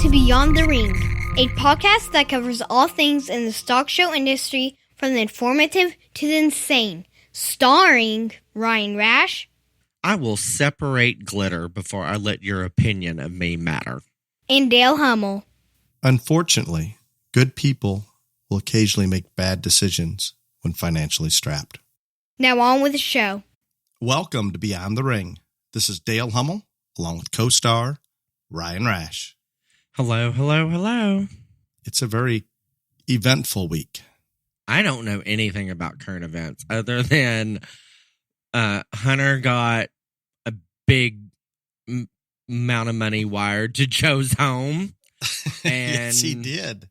to Beyond the Ring, a podcast that covers all things in the stock show industry from the informative to the insane, starring Ryan Rash. I will separate glitter before I let your opinion of me matter. And Dale Hummel. Unfortunately, good people will occasionally make bad decisions when financially strapped. Now on with the show. Welcome to Beyond the Ring. This is Dale Hummel, along with co-star Ryan Rash. Hello, hello, hello. It's a very eventful week. I don't know anything about current events other than Hunter got a big amount of money wired to Joe's home. And yes, he did.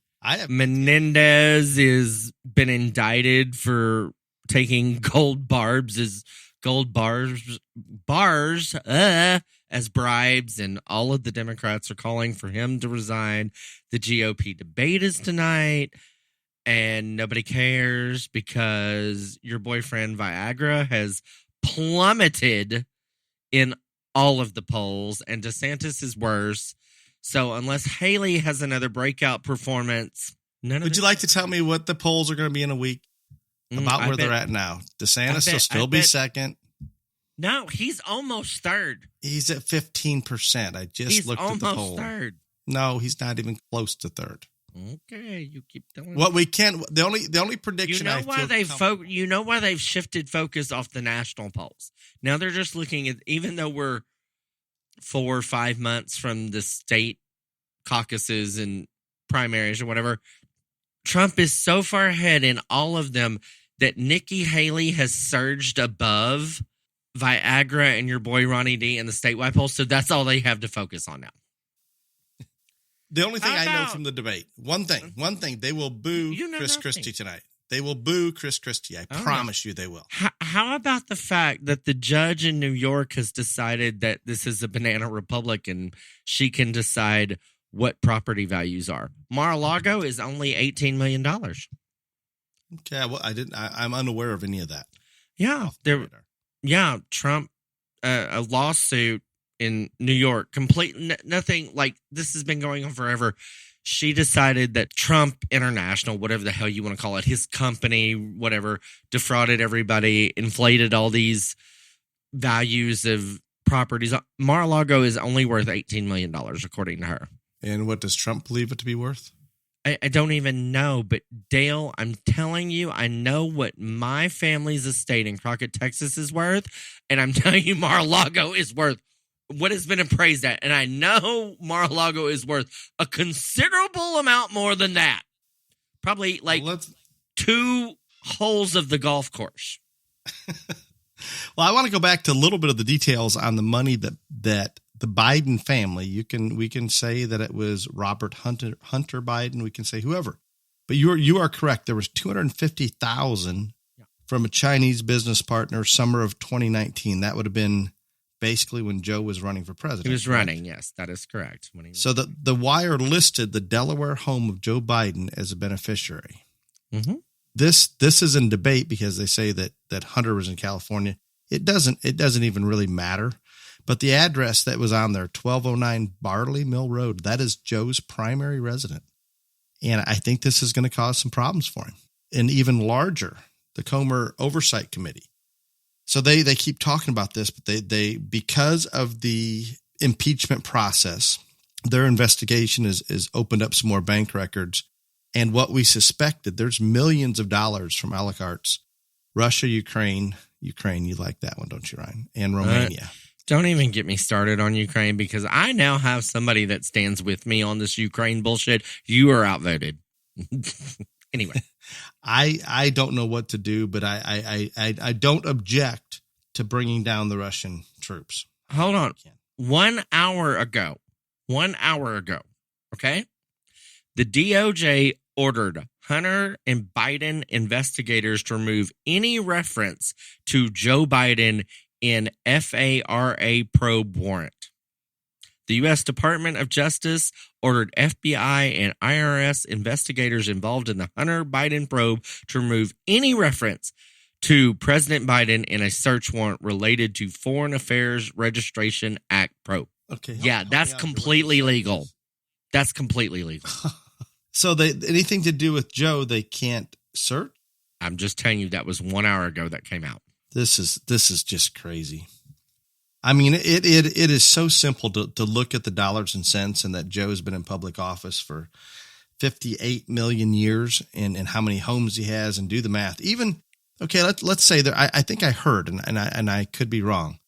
Menendez has been indicted for taking gold bars as bribes, and all of the Democrats are calling for him to resign. The GOP debate is tonight, and nobody cares because your boyfriend Viagra has plummeted in all of the polls, and DeSantis is worse. So unless Haley has another breakout performance, Would you like to tell me what the polls are going to be in a week? About where they're at now. DeSantis will still be second. No, he's almost third. He's at 15%. I just looked at the poll. He's almost third. No, he's not even close to third. Okay, you keep telling me. What we can, the only prediction you know why they've shifted focus off the national polls. Now they're just looking at, even though we're 4 or 5 months from the state caucuses and primaries or whatever, Trump is so far ahead in all of them that Nikki Haley has surged above Viagra and your boy Ronnie D in the statewide polls. So that's all they have to focus on now. The only thing I know from the debate, one thing, they will boo Chris Christie tonight. They will boo Chris Christie. I promise you they will. How about the fact that the judge in New York has decided that this is a banana republic and she can decide what property values are? Mar-a-Lago is only $18 million. Okay, well, I'm unaware of any of that. Yeah, Trump, a lawsuit in New York, nothing like this has been going on forever. She decided that Trump International, whatever the hell you want to call it, his company, whatever, defrauded everybody, inflated all these values of properties. Mar-a-Lago is only worth $18 million, according to her. And what does Trump believe it to be worth? I don't even know, but Dale, I'm telling you, I know what my family's estate in Crockett, Texas is worth, and I'm telling you Mar-a-Lago is worth what has been appraised at, and I know Mar-a-Lago is worth a considerable amount more than that. Probably like 2 holes of the golf course. Well, I want to go back to a little bit of the details on the money that the Biden family, we can say that it was Robert Hunter Biden. We can say whoever, but you are correct. There was $250,000 from a Chinese business partner, summer of 2019. That would have been basically when Joe was running for president. He was running. Yes, that is correct. So the wire listed the Delaware home of Joe Biden as a beneficiary. Mm-hmm. This is in debate because they say that Hunter was in California. It doesn't even really matter. But the address that was on there, 1209 Barley Mill Road, that is Joe's primary resident. And I think this is going to cause some problems for him. And even larger, the Comer Oversight Committee. So they keep talking about this, but they because of the impeachment process, their investigation is opened up some more bank records. And what we suspected, there's millions of dollars from a la cartes, Russia, Ukraine, you like that one, don't you, Ryan? And Romania. Don't even get me started on Ukraine because I now have somebody that stands with me on this Ukraine bullshit. You are outvoted. Anyway. I don't know what to do, but I don't object to bringing down the Russian troops. Hold on. 1 hour ago, okay? The DOJ ordered Hunter and Biden investigators to remove any reference to Joe Biden in FARA probe warrant. The U.S. Department of Justice ordered FBI and IRS investigators involved in the Hunter Biden probe to remove any reference to President Biden in a search warrant related to Foreign Affairs Registration Act probe. Okay. Yeah, that's completely legal. That's completely legal. So anything to do with Joe, they can't search? I'm just telling you that was 1 hour ago that came out. This is just crazy. I mean, it is so simple to look at the dollars and cents and that Joe has been in public office for 58 million years and how many homes he has and do the math. Even, okay, let's say that I think I heard, and I could be wrong.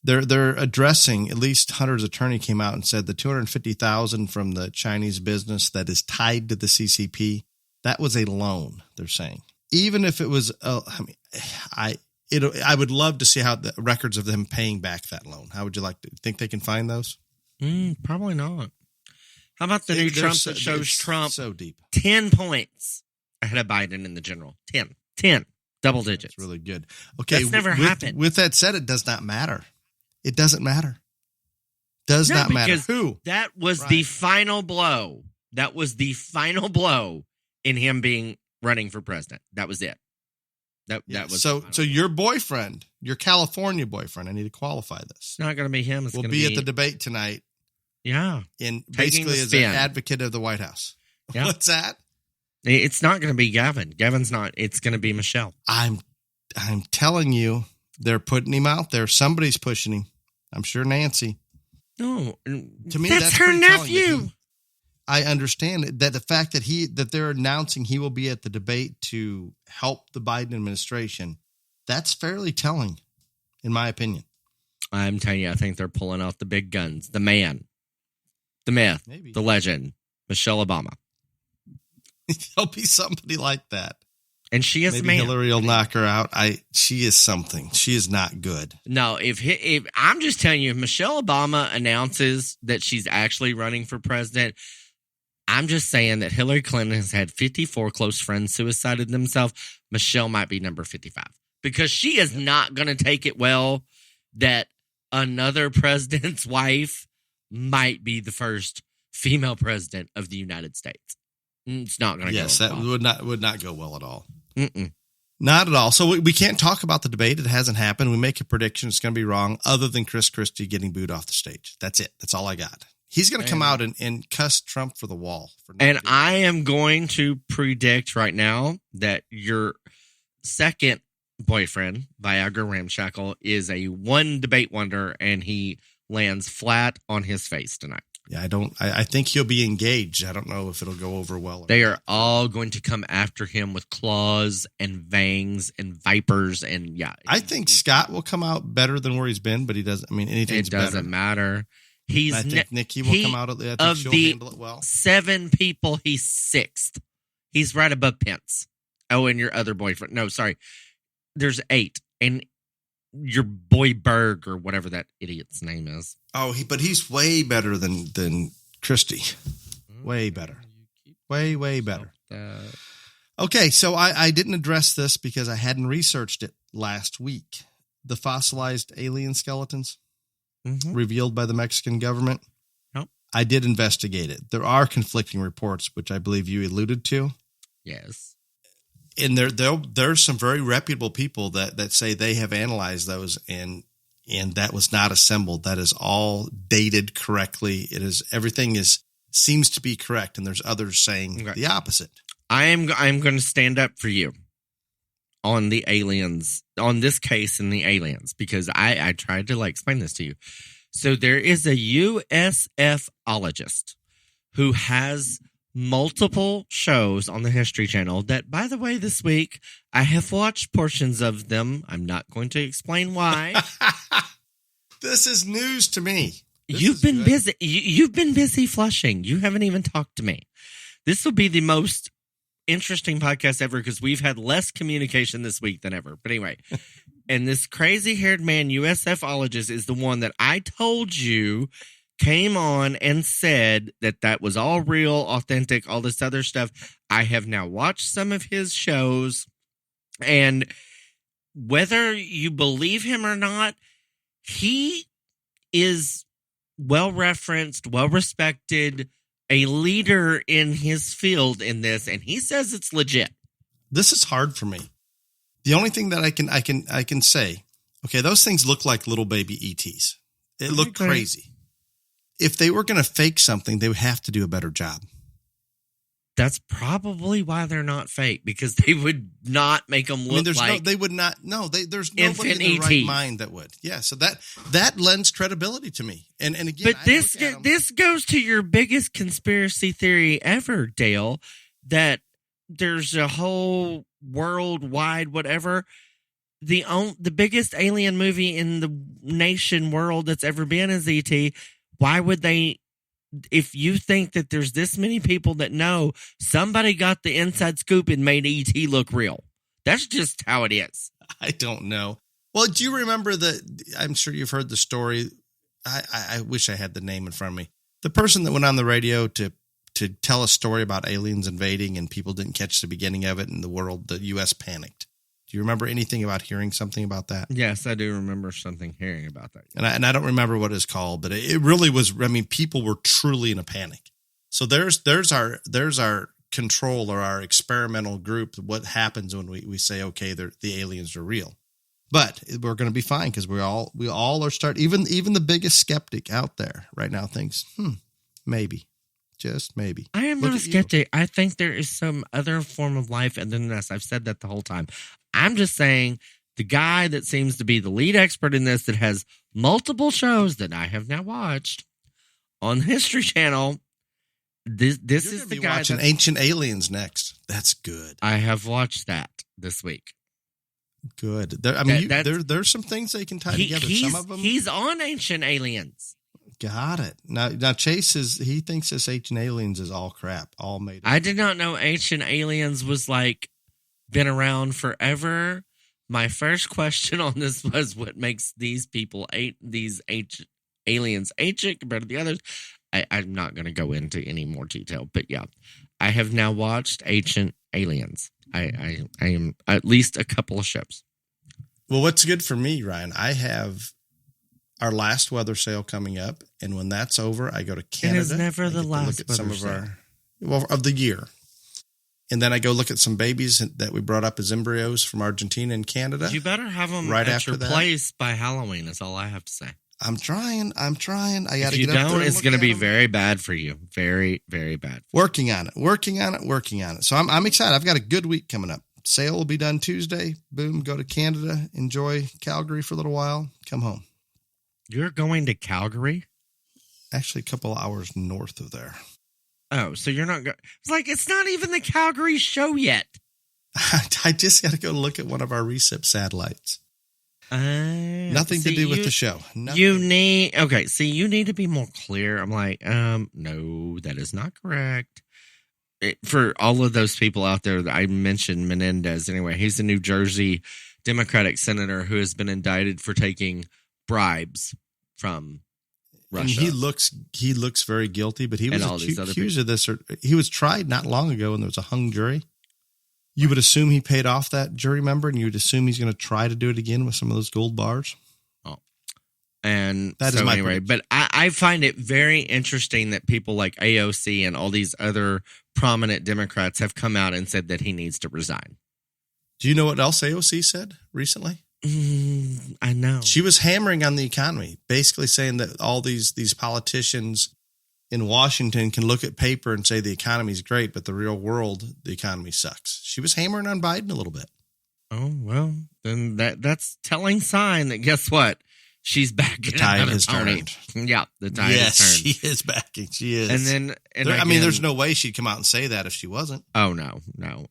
They're addressing, at least Hunter's attorney came out and said the $250,000 from the Chinese business that is tied to the CCP, that was a loan, they're saying. Even if it was, I would love to see how the records of them paying back that loan. How would you like to think they can find those? Probably not. How about the new Trump that shows Trump so deep 10 points ahead of Biden in the general? 10, double digits. That's really good. Okay. That's never happened. With that said, it does not matter. It doesn't matter. Does not matter. Who? That was the final blow. That was the final blow in him being running for president. That was it. That was so your boyfriend, your California boyfriend, I need to qualify this. It's not going to be him. Will be at the debate tonight. Yeah. And basically as an advocate of the White House. Yeah. What's that? It's not going to be Gavin. Gavin's not. It's going to be Michelle. I'm telling you, they're putting him out there. Somebody's pushing him. I'm sure Nancy. No. To me, that's her nephew. I understand that the fact that they're announcing he will be at the debate to help the Biden administration, that's fairly telling, in my opinion. I'm telling you, I think they're pulling out the big guns. The man, the myth, the legend, Michelle Obama. There'll be somebody like that. And she is Maybe the man. Hillary will knock her out. She is something. She is not good. No, if I'm just telling you, if Michelle Obama announces that she's actually running for president, I'm just saying that Hillary Clinton has had 54 close friends suicided themselves. Michelle might be number 55 because she is not going to take it well that another president's wife might be the first female president of the United States. It's not going to go well. Yes, that would not go well at all. Mm-mm. Not at all. So we can't talk about the debate. It hasn't happened. We make a prediction. It's going to be wrong other than Chris Christie getting booed off the stage. That's it. That's all I got. He's going to come out and cuss Trump for the wall. And I am going to predict right now that your second boyfriend, Viagra Ramshackle, is a one debate wonder, and he lands flat on his face tonight. Yeah, I think he'll be engaged. I don't know if it'll go over well. They are all going to come after him with claws and fangs and vipers. And yeah. I think Scott will come out better than where he's been, but he doesn't. I mean, anything's better. It doesn't matter. I think Nikki will come out. I think she'll handle it well. 7 people, he's 6th. He's right above Pence. Oh, and your other boyfriend. No, sorry. There's 8. And your boy Berg or whatever that idiot's name is. Oh, but he's way better than Christie. Way better. Way better. Okay, so I didn't address this because I hadn't researched it last week. The fossilized alien skeletons revealed by the Mexican government. Nope. I did investigate it. There are conflicting reports, which I believe you alluded to. Yes. And there's some very reputable people that say they have analyzed those and that was not assembled. That is all dated correctly. Everything seems to be correct, and there's others saying the opposite. I'm going to stand up for you on the aliens, on this case in the aliens, because I tried to explain this to you. So there is a USFologist who has multiple shows on the History Channel that, by the way, this week I have watched portions of them. I'm not going to explain why. This is news to me. You've been busy. You've been busy flushing. You haven't even talked to me. This will be the most interesting podcast ever because we've had less communication this week than ever. But anyway, and this crazy-haired man, USFologist, is the one that I told you came on and said that was all real, authentic, all this other stuff. I have now watched some of his shows, and whether you believe him or not, he is well-referenced, well-respected, a leader in his field in this, and he says it's legit. This is hard for me. The only thing that I can say, okay, those things look like little baby ETs. It looked crazy. if they were going to fake something, they would have to do a better job. That's probably why they're not fake, because they would not make them look like. They would not. No, there's nobody in their Infant right ET. mind that would. Yeah, so that lends credibility to me. And again, But this goes to your biggest conspiracy theory ever, Dale, that there's a whole worldwide whatever. The biggest alien movie in the nation world that's ever been is E.T. Why would they? If you think that there's this many people that know, somebody got the inside scoop and made E.T. look real. That's just how it is. I don't know. Well, do you remember I'm sure you've heard the story. I wish I had the name in front of me. The person that went on the radio to tell a story about aliens invading and people didn't catch the beginning of it and the U.S. panicked. Do you remember anything about hearing something about that? Yes, I do remember hearing about that. And I don't remember what it's called, but it really was. I mean, people were truly in a panic. So there's our control or our experimental group. What happens when we say, okay, the aliens are real, but we're going to be fine because we all are starting. Even the biggest skeptic out there right now thinks, maybe. Just maybe. I am not a skeptic. I think there is some other form of life other than us. I've said that the whole time. I'm just saying the guy that seems to be the lead expert in this that has multiple shows that I have now watched on the History Channel. This is the guy watching Ancient Aliens next. That's good. I have watched that this week. Good. There's some things they can tie together. Some of them. He's on Ancient Aliens. Got it. Now Chase he thinks this Ancient Aliens is all crap, all made up. I did not know Ancient Aliens was been around forever. My first question on this was, what makes these ancient aliens ancient compared to the others? I'm not going to go into any more detail, but yeah, I have now watched Ancient Aliens. I am at least a couple of ships. Well, what's good for me, Ryan, I have our last weather sale coming up, and when that's over, I go to Canada. It is never the last weather sale. Of the year. And then I go look at some babies that we brought up as embryos from Argentina and Canada. You better have them right at after your that. Place by Halloween. That's all I have to say. I'm trying. I got to get up there. If you don't, it's going to be very bad for you. Very, very bad. Working on it. So I'm excited. I've got a good week coming up. Sale will be done Tuesday. Boom, go to Canada. Enjoy Calgary for a little while. Come home. You're going to Calgary? Actually, a couple hours north of there. Oh, so you're not going. It's not even the Calgary show yet. I just got to go look at one of our recip satellites. Nothing to do with the show. Nothing. You need to be more clear. I'm no, that is not correct. For all of those people out there that I mentioned, Menendez, anyway, he's a New Jersey Democratic senator who has been indicted for taking bribes from Russia. And he looks very guilty, but he was accused of this. He was tried not long ago, and there was a hung jury. You would assume he paid off that jury member, and you would assume he's going to try to do it again with some of those gold bars. Oh, and that is my anyway. But I find it very interesting that people like AOC and all these other prominent Democrats have come out and said that he needs to resign. Do you know what else AOC said recently? I know. She was hammering on the economy, basically saying that all these politicians in Washington can look at paper and say the economy's great, but the real world, the economy sucks. She was hammering on Biden a little bit. Oh, well, then that's telling sign that guess what? She's back. The tide has turned. Yeah, the tide has turned. She is backing. She is. And then, there's no way she'd come out and say that if she wasn't. Oh, no.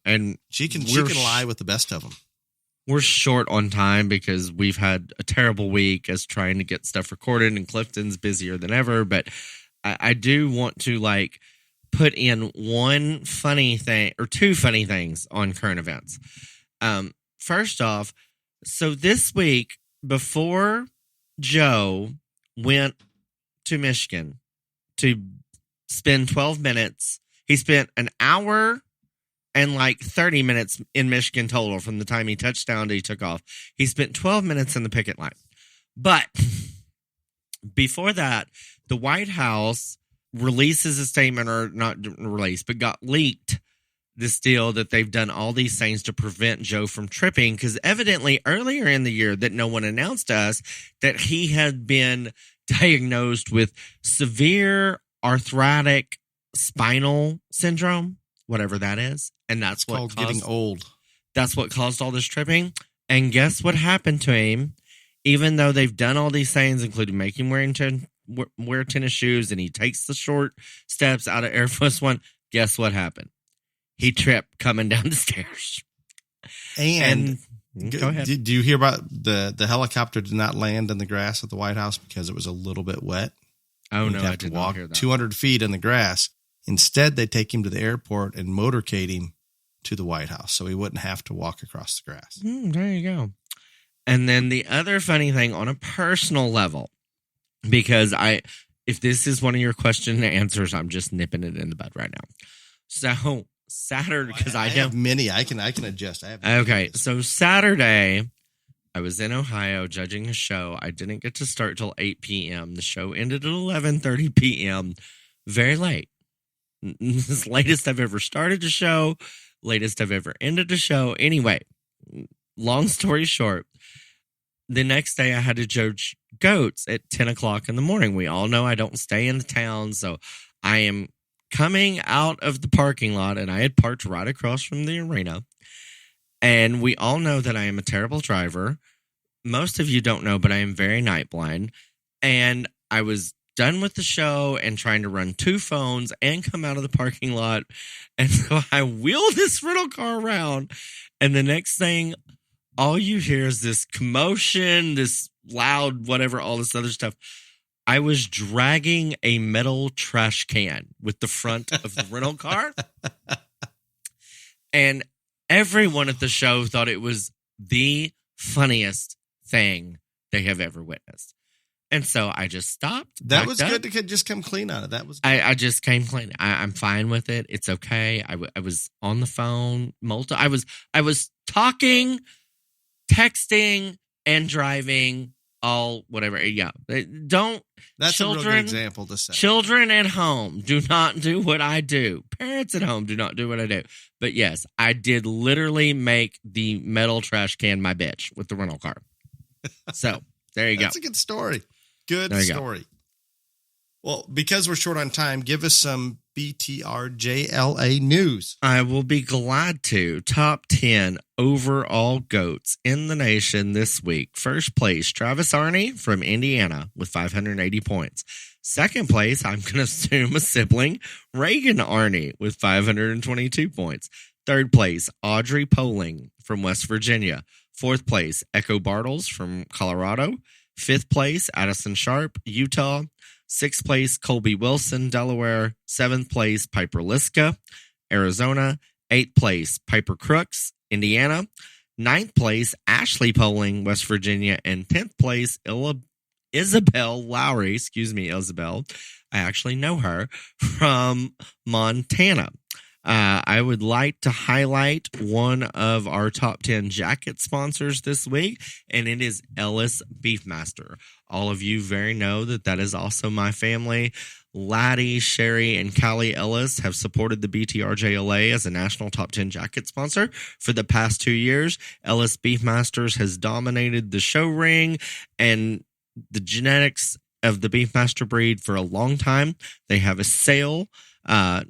And she can lie with the best of them. We're short on time because we've had a terrible week as trying to get stuff recorded, and Clifton's busier than ever. But I do want to put in one funny thing or two funny things on current events. First off, so this week before Joe went to Michigan to spend 12 minutes, he spent an hour and 30 minutes in Michigan total from the time he touched down to he took off. He spent 12 minutes in the picket line. But before that, the White House releases a statement, or not released, but got leaked this deal that they've done all these things to prevent Joe from tripping, because evidently earlier in the year that no one announced to us that he had been diagnosed with severe arthritic spinal syndrome, whatever that is. And that's what called getting old. That's what caused all this tripping. And guess what happened to him? Even though they've done all these things, including making wear tennis shoes, and he takes the short steps out of Air Force One, guess what happened? He tripped coming down the stairs. And go ahead. Do you hear about the helicopter did not land in the grass at the White House because it was a little bit wet? Oh, no, I did not hear that. 200 feet in the grass. Instead, they take him to the airport and motorcade him to the White House so he wouldn't have to walk across the grass. There you go. And then the other funny thing on a personal level, because if this is one of your question and answers, I'm just nipping it in the bud right now. So Saturday, because I have many, I can adjust. Okay, so Saturday, I was in Ohio judging a show. I didn't get to start till 8 p.m. The show ended at 11:30 p.m. Very late. This latest I've ever started a show, latest I've ever ended a show. Anyway, long story short, the next day I had to judge goats at 10 o'clock in the morning. We all know I don't stay in the town, so I am coming out of the parking lot, and I had parked right across from the arena. And we all know that I am a terrible driver. Most of you don't know, but I am very night blind. And I was done with the show and trying to run 2 phones and come out of the parking lot. And so I wheeled this rental car around. And the next thing, all you hear is this commotion, this loud, whatever, all this other stuff. I was dragging a metal trash can with the front of the rental car. And everyone at the show thought it was the funniest thing they have ever witnessed. And so I just stopped. That was good to just come clean on it. That was good. I just came clean. I'm fine with it. It's okay. I was on the phone. I was talking, texting, and driving. All whatever. Yeah. That's a real good example to say. Children at home do not do what I do. Parents at home do not do what I do. But yes, I did literally make the metal trash can my bitch with the rental car. So there you go. That's a good story. Good story. Well, because we're short on time, give us some BTRJLA news. I will be glad to. Top 10 overall goats in the nation this week. First place, Travis Arney from Indiana with 580 points. Second place, I'm going to assume a sibling, Reagan Arney with 522 points. Third place, Audrey Poling from West Virginia. Fourth place, Echo Bartles from Colorado. Fifth place, Addison Sharp, Utah. Sixth place, Colby Wilson, Delaware. Seventh place, Piper Liska, Arizona. Eighth place, Piper Crooks, Indiana. Ninth place, Ashley Poling, West Virginia. And 10th place, Isabel Lowry. Isabel. I actually know her from Montana. I would like to highlight one of our top 10 jacket sponsors this week, and it is Ellis Beefmaster. All of you know that is also my family. Laddie, Sherry, and Callie Ellis have supported the BTRJLA as a national top 10 jacket sponsor for the past 2 years. Ellis Beefmasters has dominated the showring and the genetics of the Beefmaster breed for a long time. They have a sale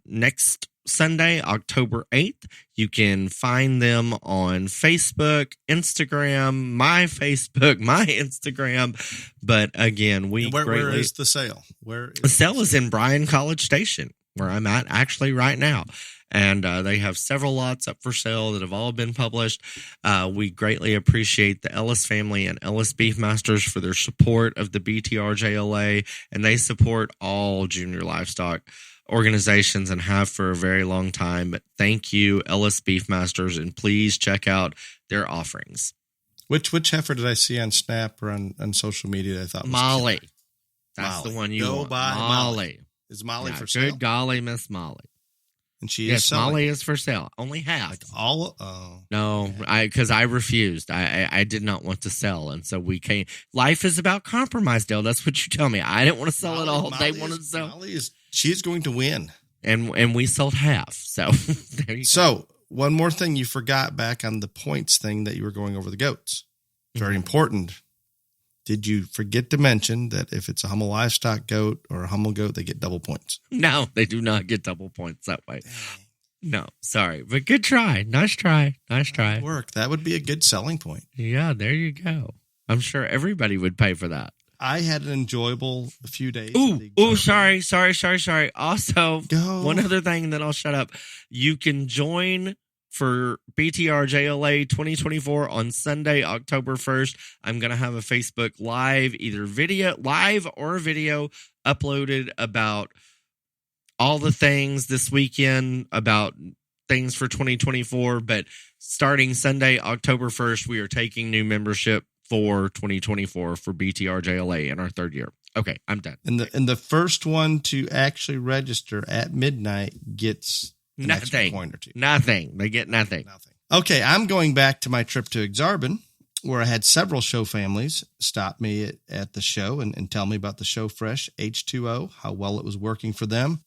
next Sunday, October 8th. You can find them on Facebook, Instagram, my Facebook, my Instagram. But again, where is the sale? The sale is in Bryan College Station, where I'm at actually right now. And they have several lots up for sale that have all been published. We greatly appreciate the Ellis family and Ellis Beefmasters for their support of the BTRJLA, and they support all junior livestock organizations and have for a very long time. But thank you, Ellis Beefmasters, and please check out their offerings. Which heifer did I see on Snap or on social media that I thought was Molly? Cute? That's Molly. the one you Go want. buy Molly. Is Molly for Good sale? golly, Miss Molly. And she yes, is selling. Molly is for sale. Only half. Like all? Oh, no, because I refused. I did not want to sell, and so we came. Life is about compromise, Dale. That's what you tell me. I didn't want to sell it all. They wanted to sell. She's going to win, and we sold half. So there you go. One more thing you forgot back on the points thing that you were going over the goats. Very important. Did you forget to mention that if it's a Hummel livestock goat or a Hummel goat, they get double points? No, they do not get double points that way. No, sorry. But good try. Nice try. Nice try. Work. That would be a good selling point. Yeah, there you go. I'm sure everybody would pay for that. I had an enjoyable few days. Sorry. Also, one other thing, then I'll shut up. You can join for BTR JLA 2024 on Sunday, October 1st. I'm going to have a Facebook Live, either live or video uploaded about all the things this weekend, about things for 2024. But starting Sunday, October 1st, we are taking new membership for 2024 for BTR JLA in our third year. Okay, I'm done. And the first one to actually register at midnight gets nothing. Point or two. Nothing. They get nothing. Okay, I'm going back to my trip to Exarban, where I had several show families stop me at the show and tell me about the Showfresh H2O, how well it was working for them.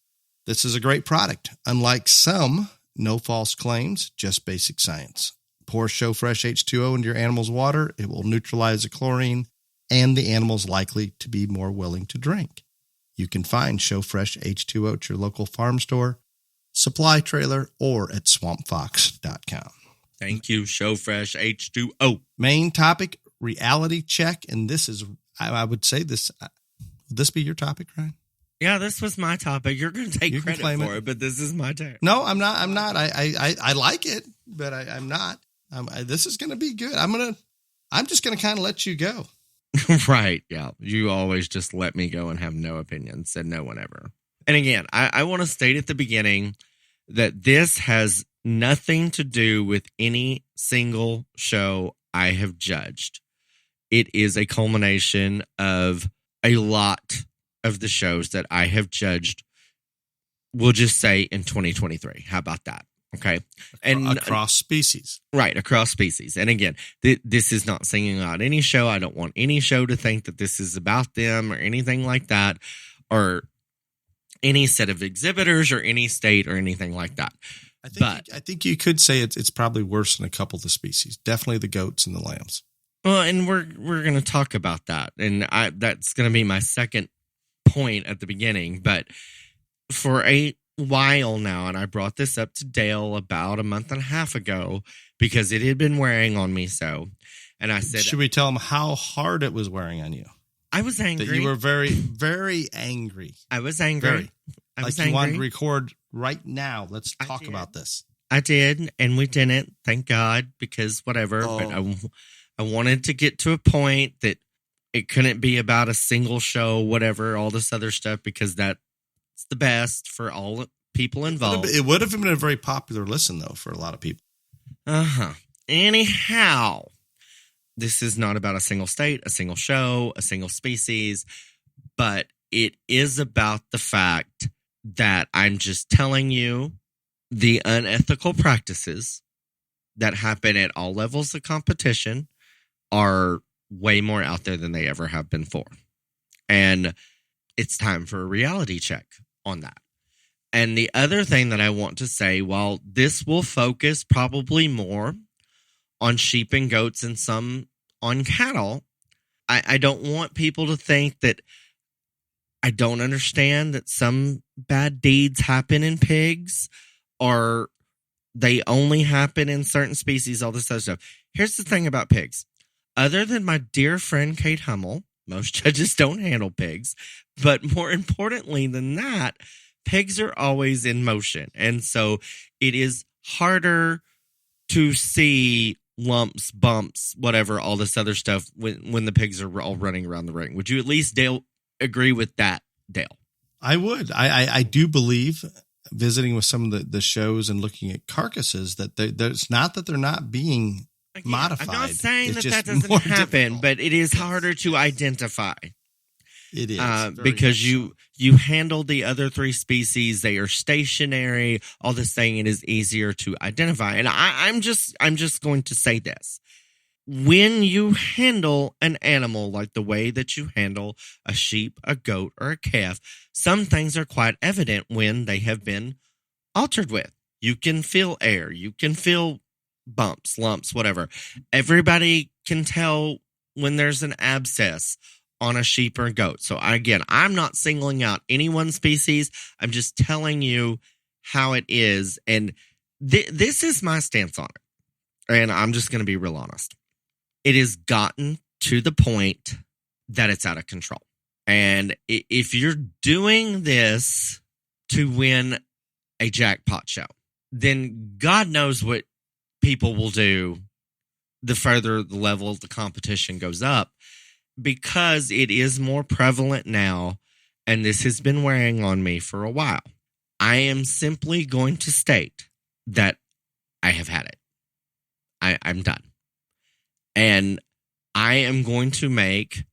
This is a great product. Unlike some, no false claims, just basic science. Pour Showfresh H2O into your animal's water. It will neutralize the chlorine, and the animal's likely to be more willing to drink. You can find Showfresh H2O at your local farm store, supply trailer, or at swampfox.com. Thank you, Showfresh H2O. Main topic, reality check. And this is, I would say this, would this be your topic, Ryan? Yeah, this was my topic. You're going to take credit for it, but this is my turn. No, I'm not. I like it, but I'm not. This is going to be good. I'm just going to kind of let you go. Right. Yeah. You always just let me go and have no opinion. Said no one ever. And again, I want to state at the beginning that this has nothing to do with any single show I have judged. It is a culmination of a lot of the shows that I have judged, we'll just say in 2023. How about that? Okay. And across species. Right. Across species. And again, this is not singing out any show. I don't want any show to think that this is about them or anything like that, or any set of exhibitors or any state or anything like that. I think you could say it's probably worse than a couple of the species. Definitely the goats and the lambs. Well, and we're going to talk about that. And that's going to be my second point at the beginning. But for a while now, and I brought this up to Dale about a month and a half ago because it had been wearing on me so. And I said, should we tell him how hard it was wearing on you? I was angry. That you were very, very angry. I was angry. You wanted to record right now. Let's talk about this. I did, and we didn't, thank God, because whatever. Oh. But I wanted to get to a point that it couldn't be about a single show, whatever, all this other stuff, because that's the best for all people involved. It would have been a very popular listen, though, for a lot of people. Uh-huh. Anyhow, this is not about a single state, a single show, a single species, but it is about the fact that I'm just telling you the unethical practices that happen at all levels of competition are way more out there than they ever have been before. And it's time for a reality check on that. And the other thing that I want to say, while this will focus probably more on sheep and goats and some on cattle, I don't want people to think that I don't understand that some bad deeds happen in pigs or they only happen in certain species, all this other stuff. Here's the thing about pigs. Other than my dear friend Kate Hummel, most judges don't handle pigs. But more importantly than that, pigs are always in motion. And so it is harder to see lumps, bumps, whatever, all this other stuff when the pigs are all running around the ring. Would you at least, Dale, agree with that, Dale? I would. I do believe, visiting with some of the shows and looking at carcasses, that it's not that they're not being modified. I'm not saying that doesn't happen, difficult. But it is harder to identify. It is. Because you handle the other three species, they are stationary, all this thing, it is easier to identify. And I'm just going to say this. When you handle an animal like the way that you handle a sheep, a goat, or a calf, some things are quite evident when they have been altered with. You can feel air. You can feel bumps, lumps, whatever. Everybody can tell when there's an abscess on a sheep or goat. So again, I'm not singling out any one species. I'm just telling you how it is. And this is my stance on it. And I'm just going to be real honest. It has gotten to the point that it's out of control. And if you're doing this to win a jackpot show, then God knows what people will do the further the level of the competition goes up, because it is more prevalent now, and this has been wearing on me for a while. I am simply going to state that I have had it. I'm done. And I am going to make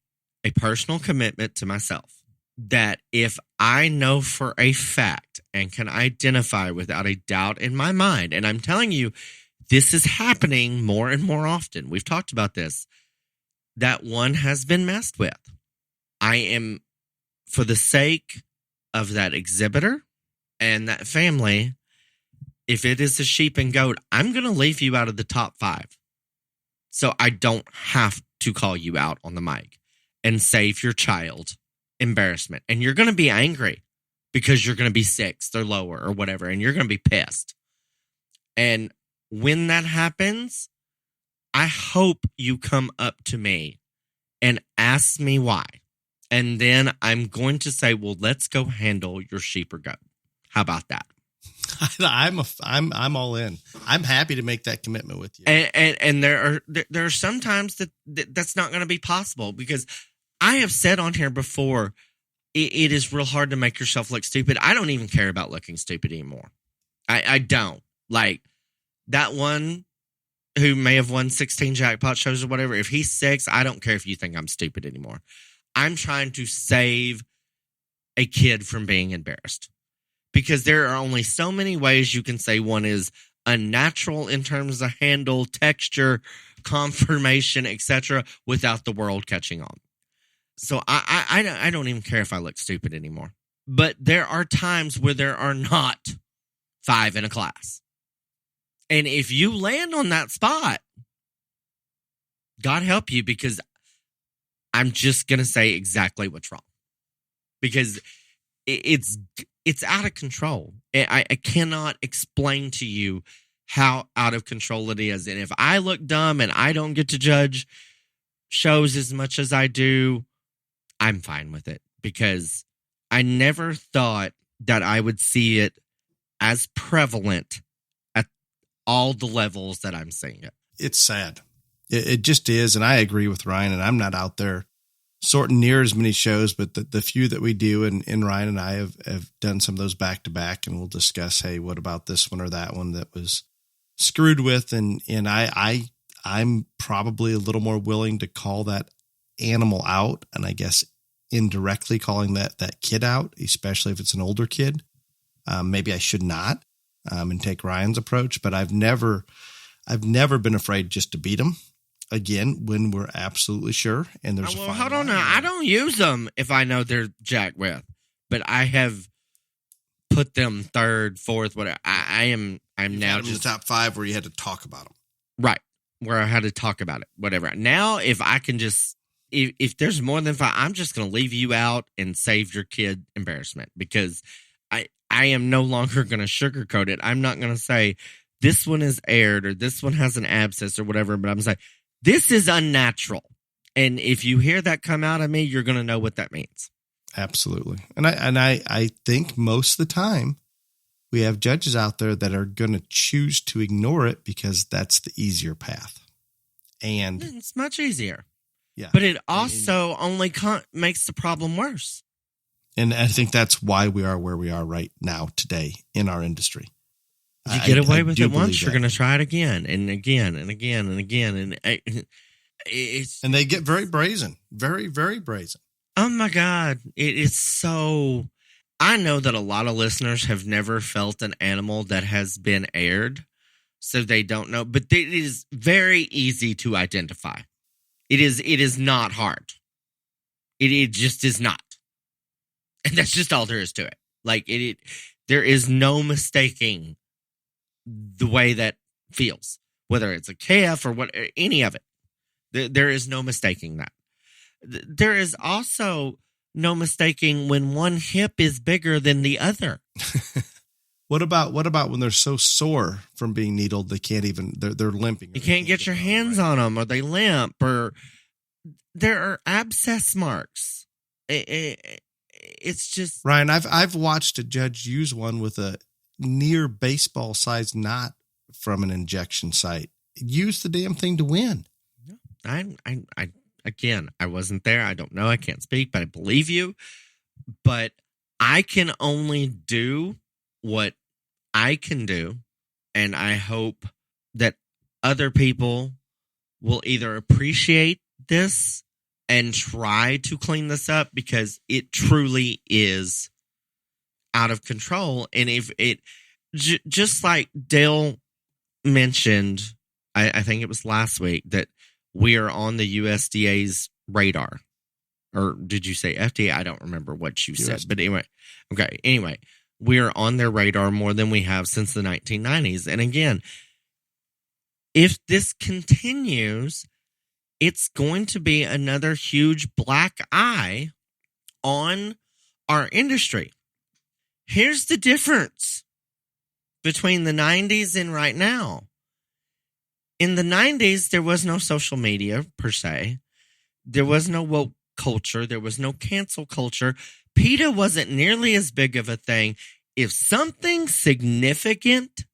a personal commitment to myself that if I know for a fact and can identify without a doubt in my mind, and I'm telling you, this is happening more and more often. We've talked about this, that one has been messed with. I am, for the sake of that exhibitor and that family, if it is a sheep and goat, I'm going to leave you out of the top 5. So I don't have to call you out on the mic and save your child embarrassment. And you're going to be angry because you're going to be 6th or lower or whatever, and you're going to be pissed. And when that happens, I hope you come up to me and ask me why. And then I'm going to say, well, let's go handle your sheep or goat. How about that? I'm all in. I'm happy to make that commitment with you. And there are some times that's not going to be possible, because I have said on here before, it is real hard to make yourself look stupid. I don't even care about looking stupid anymore. I don't. Like that one who may have won 16 jackpot shows or whatever. If he's 6, I don't care if you think I'm stupid anymore. I'm trying to save a kid from being embarrassed, because there are only so many ways you can say one is unnatural in terms of handle, texture, conformation, etc., without the world catching on. So I don't even care if I look stupid anymore. But there are times where there are not 5 in a class. And if you land on that spot, God help you, because I'm just going to say exactly what's wrong. Because it's out of control. I cannot explain to you how out of control it is. And if I look dumb and I don't get to judge shows as much as I do, I'm fine with it, because I never thought that I would see it as prevalent at all the levels that I'm seeing it. It's sad. It just is. And I agree with Ryan, and I'm not out there sorting near as many shows, but the few that we do, and Ryan and I have done some of those back to back, and we'll discuss, hey, what about this one or that one that was screwed with? And I'm probably a little more willing to call that animal out, and I guess indirectly calling that kid out, especially if it's an older kid. Maybe I should not, and take Ryan's approach, but I've never been afraid just to beat him. Again, when we're absolutely sure, and there's well, hold on now. I don't use them if I know they're jacked with, but I have put them 3rd, 4th, whatever. I'm now just in the top 5 where you had to talk about them, right? Where I had to talk about it, whatever. Now, if I can just, if there's more than 5, I'm just going to leave you out and save your kid embarrassment, because I am no longer going to sugarcoat it. I'm not going to say this one is aired or this one has an abscess or whatever, but I'm saying this is unnatural. And if you hear that come out of me, you're going to know what that means. Absolutely. And I think most of the time we have judges out there that are going to choose to ignore it because that's the easier path. And it's much easier. Yeah. But it also only makes the problem worse. And I think that's why we are where we are right now today in our industry. You get away with it once, you're going to try it again and again and again and again. And and they get very brazen, very, very brazen. Oh my God. It is so, I know that a lot of listeners have never felt an animal that has been aired, so they don't know, but it is very easy to identify. It is not hard. It just is not. And that's just all there is to it. Like there is no mistaking the way that feels, whether it's a calf or what, any of it. There is no mistaking that. There is also no mistaking when one hip is bigger than the other. What about when they're so sore from being needled they can't even they're limping? You can't get your hands on them, or they limp, or there are abscess marks. It's just, Ryan, I've watched a judge use one with a near baseball sized knot from an injection site. Use the damn thing to win. Again, I wasn't there. I don't know. I can't speak, but I believe you. But I can only do what I can do. And I hope that other people will either appreciate this and try to clean this up, because it truly is out of control. And if it, just like Dale mentioned, I think it was last week, that we are on the USDA's radar. Or did you say FDA? I don't remember what you said. But anyway, okay. Anyway, we are on their radar more than we have since the 1990s. And again, if this continues, it's going to be another huge black eye on our industry. Here's the difference between the 90s and right now. In the 90s, there was no social media per se. There was no woke culture. There was no cancel culture. PETA wasn't nearly as big of a thing. If something significant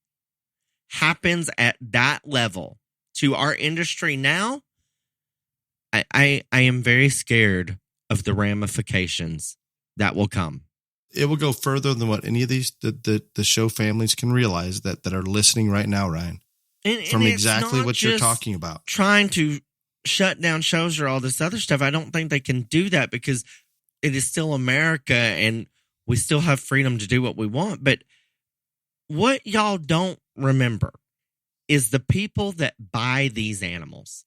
happens at that level to our industry now, I am very scared of the ramifications that will come. It will go further than what any of these the show families can realize that are listening right now, Ryan. From exactly what you're talking about. Trying to shut down shows or all this other stuff. I don't think they can do that, because it is still America and we still have freedom to do what we want. But what y'all don't remember is the people that buy these animals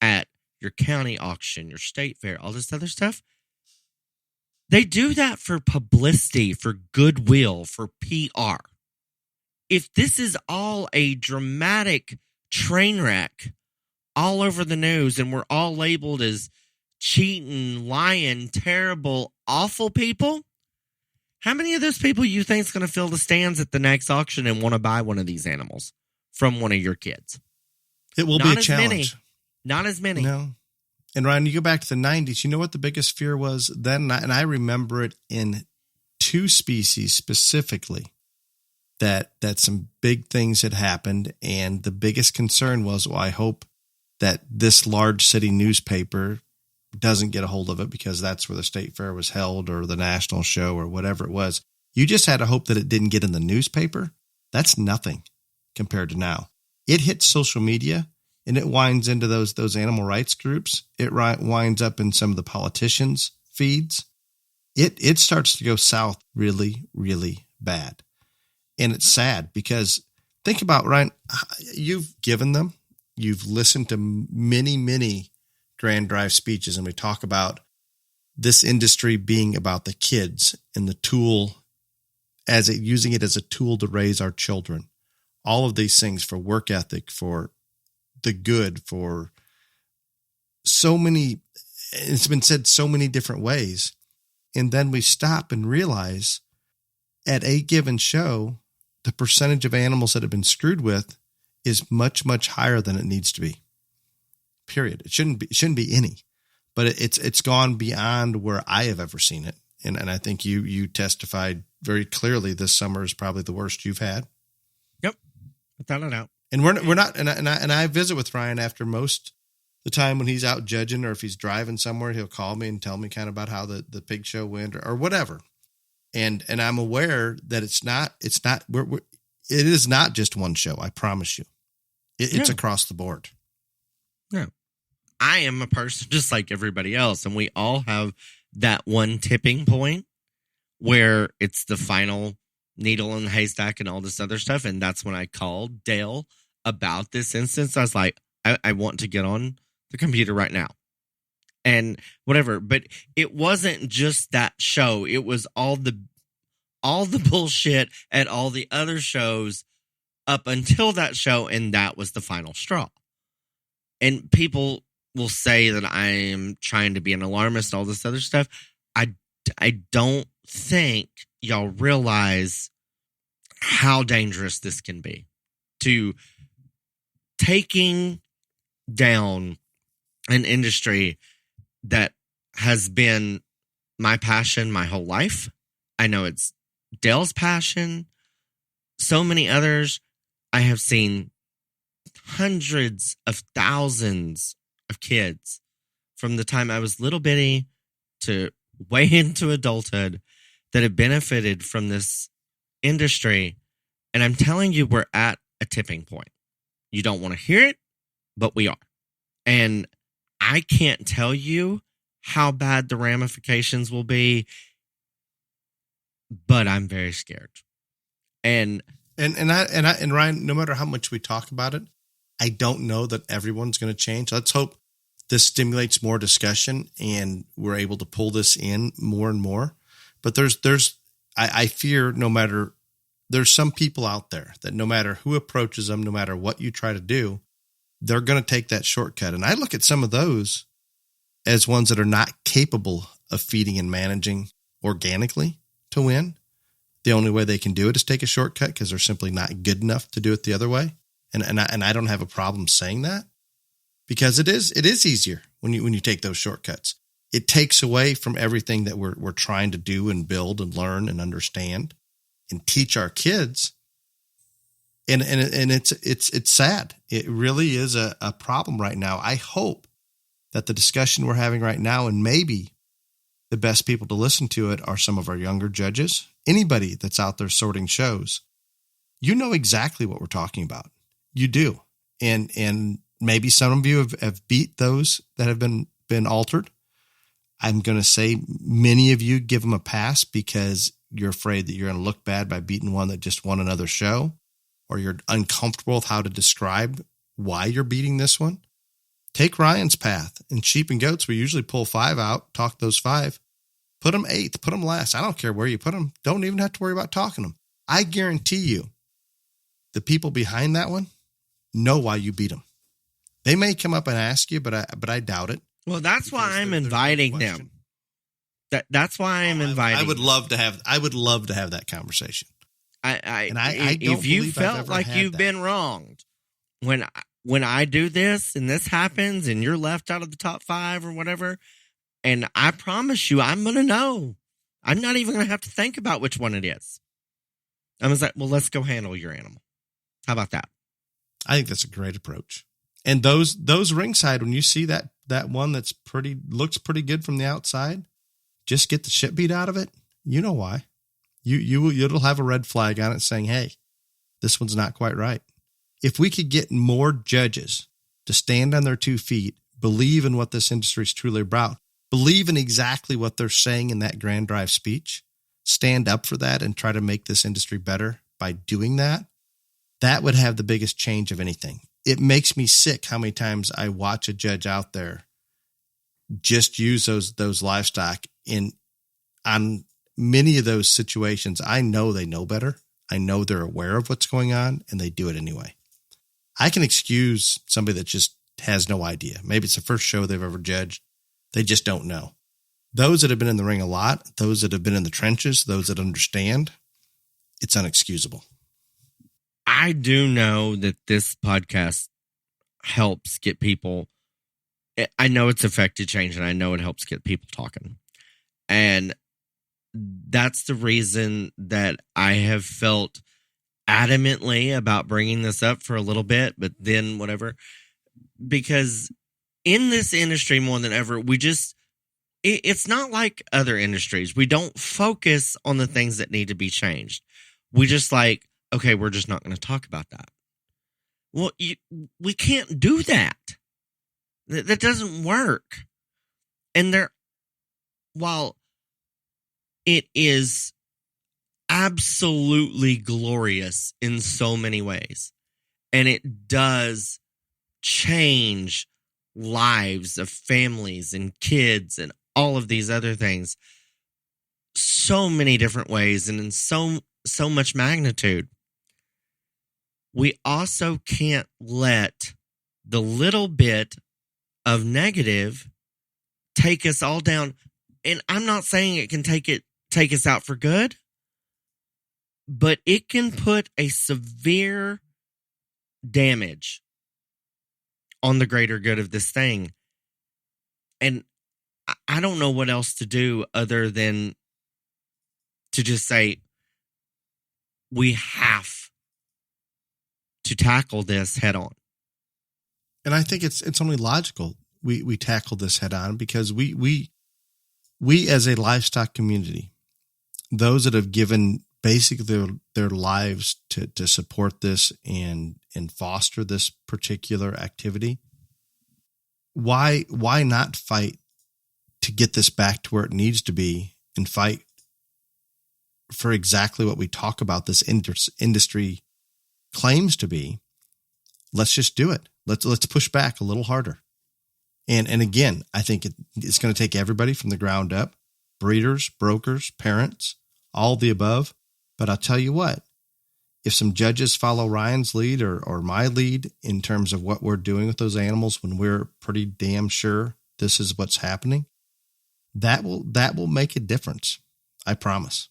at your county auction, your state fair, all this other stuff. They do that for publicity, for goodwill, for PR. If this is all a dramatic train wreck all over the news and we're all labeled as cheating, lying, terrible, awful people, how many of those people you think is going to fill the stands at the next auction and want to buy one of these animals from one of your kids? It will be a challenge. Not as many. No. And Ryan, you go back to the 90s, you know what the biggest fear was then? And I remember it in two species specifically. That some big things had happened, and the biggest concern was, well, I hope that this large city newspaper doesn't get a hold of it, because that's where the state fair was held, or the national show, or whatever it was. You just had to hope that it didn't get in the newspaper. That's nothing compared to now. It hits social media, and it winds into those animal rights groups. It winds up in some of the politicians' feeds. It starts to go south really, really bad. And it's sad, because think about, Ryan, you've given them, you've listened to many, many Grand Drive speeches, and we talk about this industry being about the kids and the tool, using it as a tool to raise our children. All of these things for work ethic, for the good, for so many, it's been said so many different ways. And then we stop and realize at a given show, the percentage of animals that have been screwed with is much, much higher than it needs to be. Period. It shouldn't be any, but it's gone beyond where I have ever seen it. And I think you testified very clearly this summer is probably the worst you've had. Yep. Without a doubt. And we're not, and I visit with Ryan after most the time when he's out judging, or if he's driving somewhere, he'll call me and tell me kind of about how the pig show went or whatever. And I'm aware that it is not just one show. I promise you, it's across the board. No, I am a person just like everybody else, and we all have that one tipping point where it's the final needle in the haystack and all this other stuff. And that's when I called Dale about this instance. I was like, I want to get on the computer right now. And whatever, but it wasn't just that show. It was all the bullshit at all the other shows up until that show, and that was the final straw. And people will say that I am trying to be an alarmist, all this other stuff. I don't think y'all realize how dangerous this can be to taking down an industry that has been my passion my whole life. I know it's Dale's passion. So many others. I have seen hundreds of thousands of kids from the time I was little bitty to way into adulthood that have benefited from this industry. And I'm telling you, we're at a tipping point. You don't want to hear it, but we are. And I can't tell you how bad the ramifications will be, but I'm very scared. And Ryan, no matter how much we talk about it, I don't know that everyone's going to change. Let's hope this stimulates more discussion and we're able to pull this in more and more. But I fear there's some people out there that no matter who approaches them, no matter what you try to do, they're going to take that shortcut. And I look at some of those as ones that are not capable of feeding and managing organically to win. The only way they can do it is take a shortcut because they're simply not good enough to do it the other way. And I don't have a problem saying that because it is easier when you take those shortcuts. It takes away from everything that we're trying to do and build and learn and understand and teach our kids. And it's sad. It really is a problem right now. I hope that the discussion we're having right now, and maybe the best people to listen to it are some of our younger judges, anybody that's out there sorting shows, you know exactly what we're talking about. You do. And maybe some of you have beat those that have been altered. I'm going to say many of you give them a pass because you're afraid that you're going to look bad by beating one that just won another show, or you're uncomfortable with how to describe why you're beating this one. Take Ryan's path. In sheep and goats, we usually pull 5 out, talk those 5, put them 8th, put them last. I don't care where you put them. Don't even have to worry about talking them. I guarantee you the people behind that one know why you beat them. They may come up and ask you, but I doubt it. Well, that's why I'm inviting them. That's why I'm inviting. I would love to have that conversation. If you felt like you've been wronged when I do this and this happens and you're left out of the top 5 or whatever, and I promise you, I'm going to know. I'm not even going to have to think about which one it is. I was like, well, let's go handle your animal. How about that? I think that's a great approach. And those ringside, when you see that one that's looks pretty good from the outside, just get the shit beat out of it. You know why? It'll have a red flag on it saying, hey, this one's not quite right. If we could get more judges to stand on their 2 feet, believe in what this industry is truly about, believe in exactly what they're saying in that grand drive speech, stand up for that and try to make this industry better by doing that, that would have the biggest change of anything. It makes me sick how many times I watch a judge out there just use those livestock on many of those situations. I know they know better. I know they're aware of what's going on and they do it anyway. I can excuse somebody that just has no idea. Maybe it's the first show they've ever judged. They just don't know. Those that have been in the ring a lot, those that have been in the trenches, those that understand, it's unexcusable. I do know that this podcast helps get people. I know it's affected change, and I know it helps get people talking. And that's the reason that I have felt adamantly about bringing this up for a little bit, but then whatever. Because in this industry more than ever, it's not like other industries. We don't focus on the things that need to be changed. We just okay, we're just not going to talk about that. Well, we can't do that. That doesn't work. And while it is absolutely glorious in so many ways, and it does change lives of families and kids and all of these other things, so many different ways and in so much magnitude. We also can't let the little bit of negative take us all down. And I'm not saying it can take us out for good, but it can put a severe damage on the greater good of this thing. And I don't know what else to do other than to just say, we have to tackle this head on. And I think it's only logical we tackle this head on, because we as a livestock community, those that have given basically their lives to support this and foster this particular activity, why not fight to get this back to where it needs to be, and fight for exactly what we talk about this industry claims to be? Let's just do it. Let's push back a little harder. And again, I think it's going to take everybody from the ground up: breeders, brokers, parents, all the above. But I'll tell you what, if some judges follow Ryan's lead or my lead in terms of what we're doing with those animals, when we're pretty damn sure this is what's happening, that will make a difference. I promise.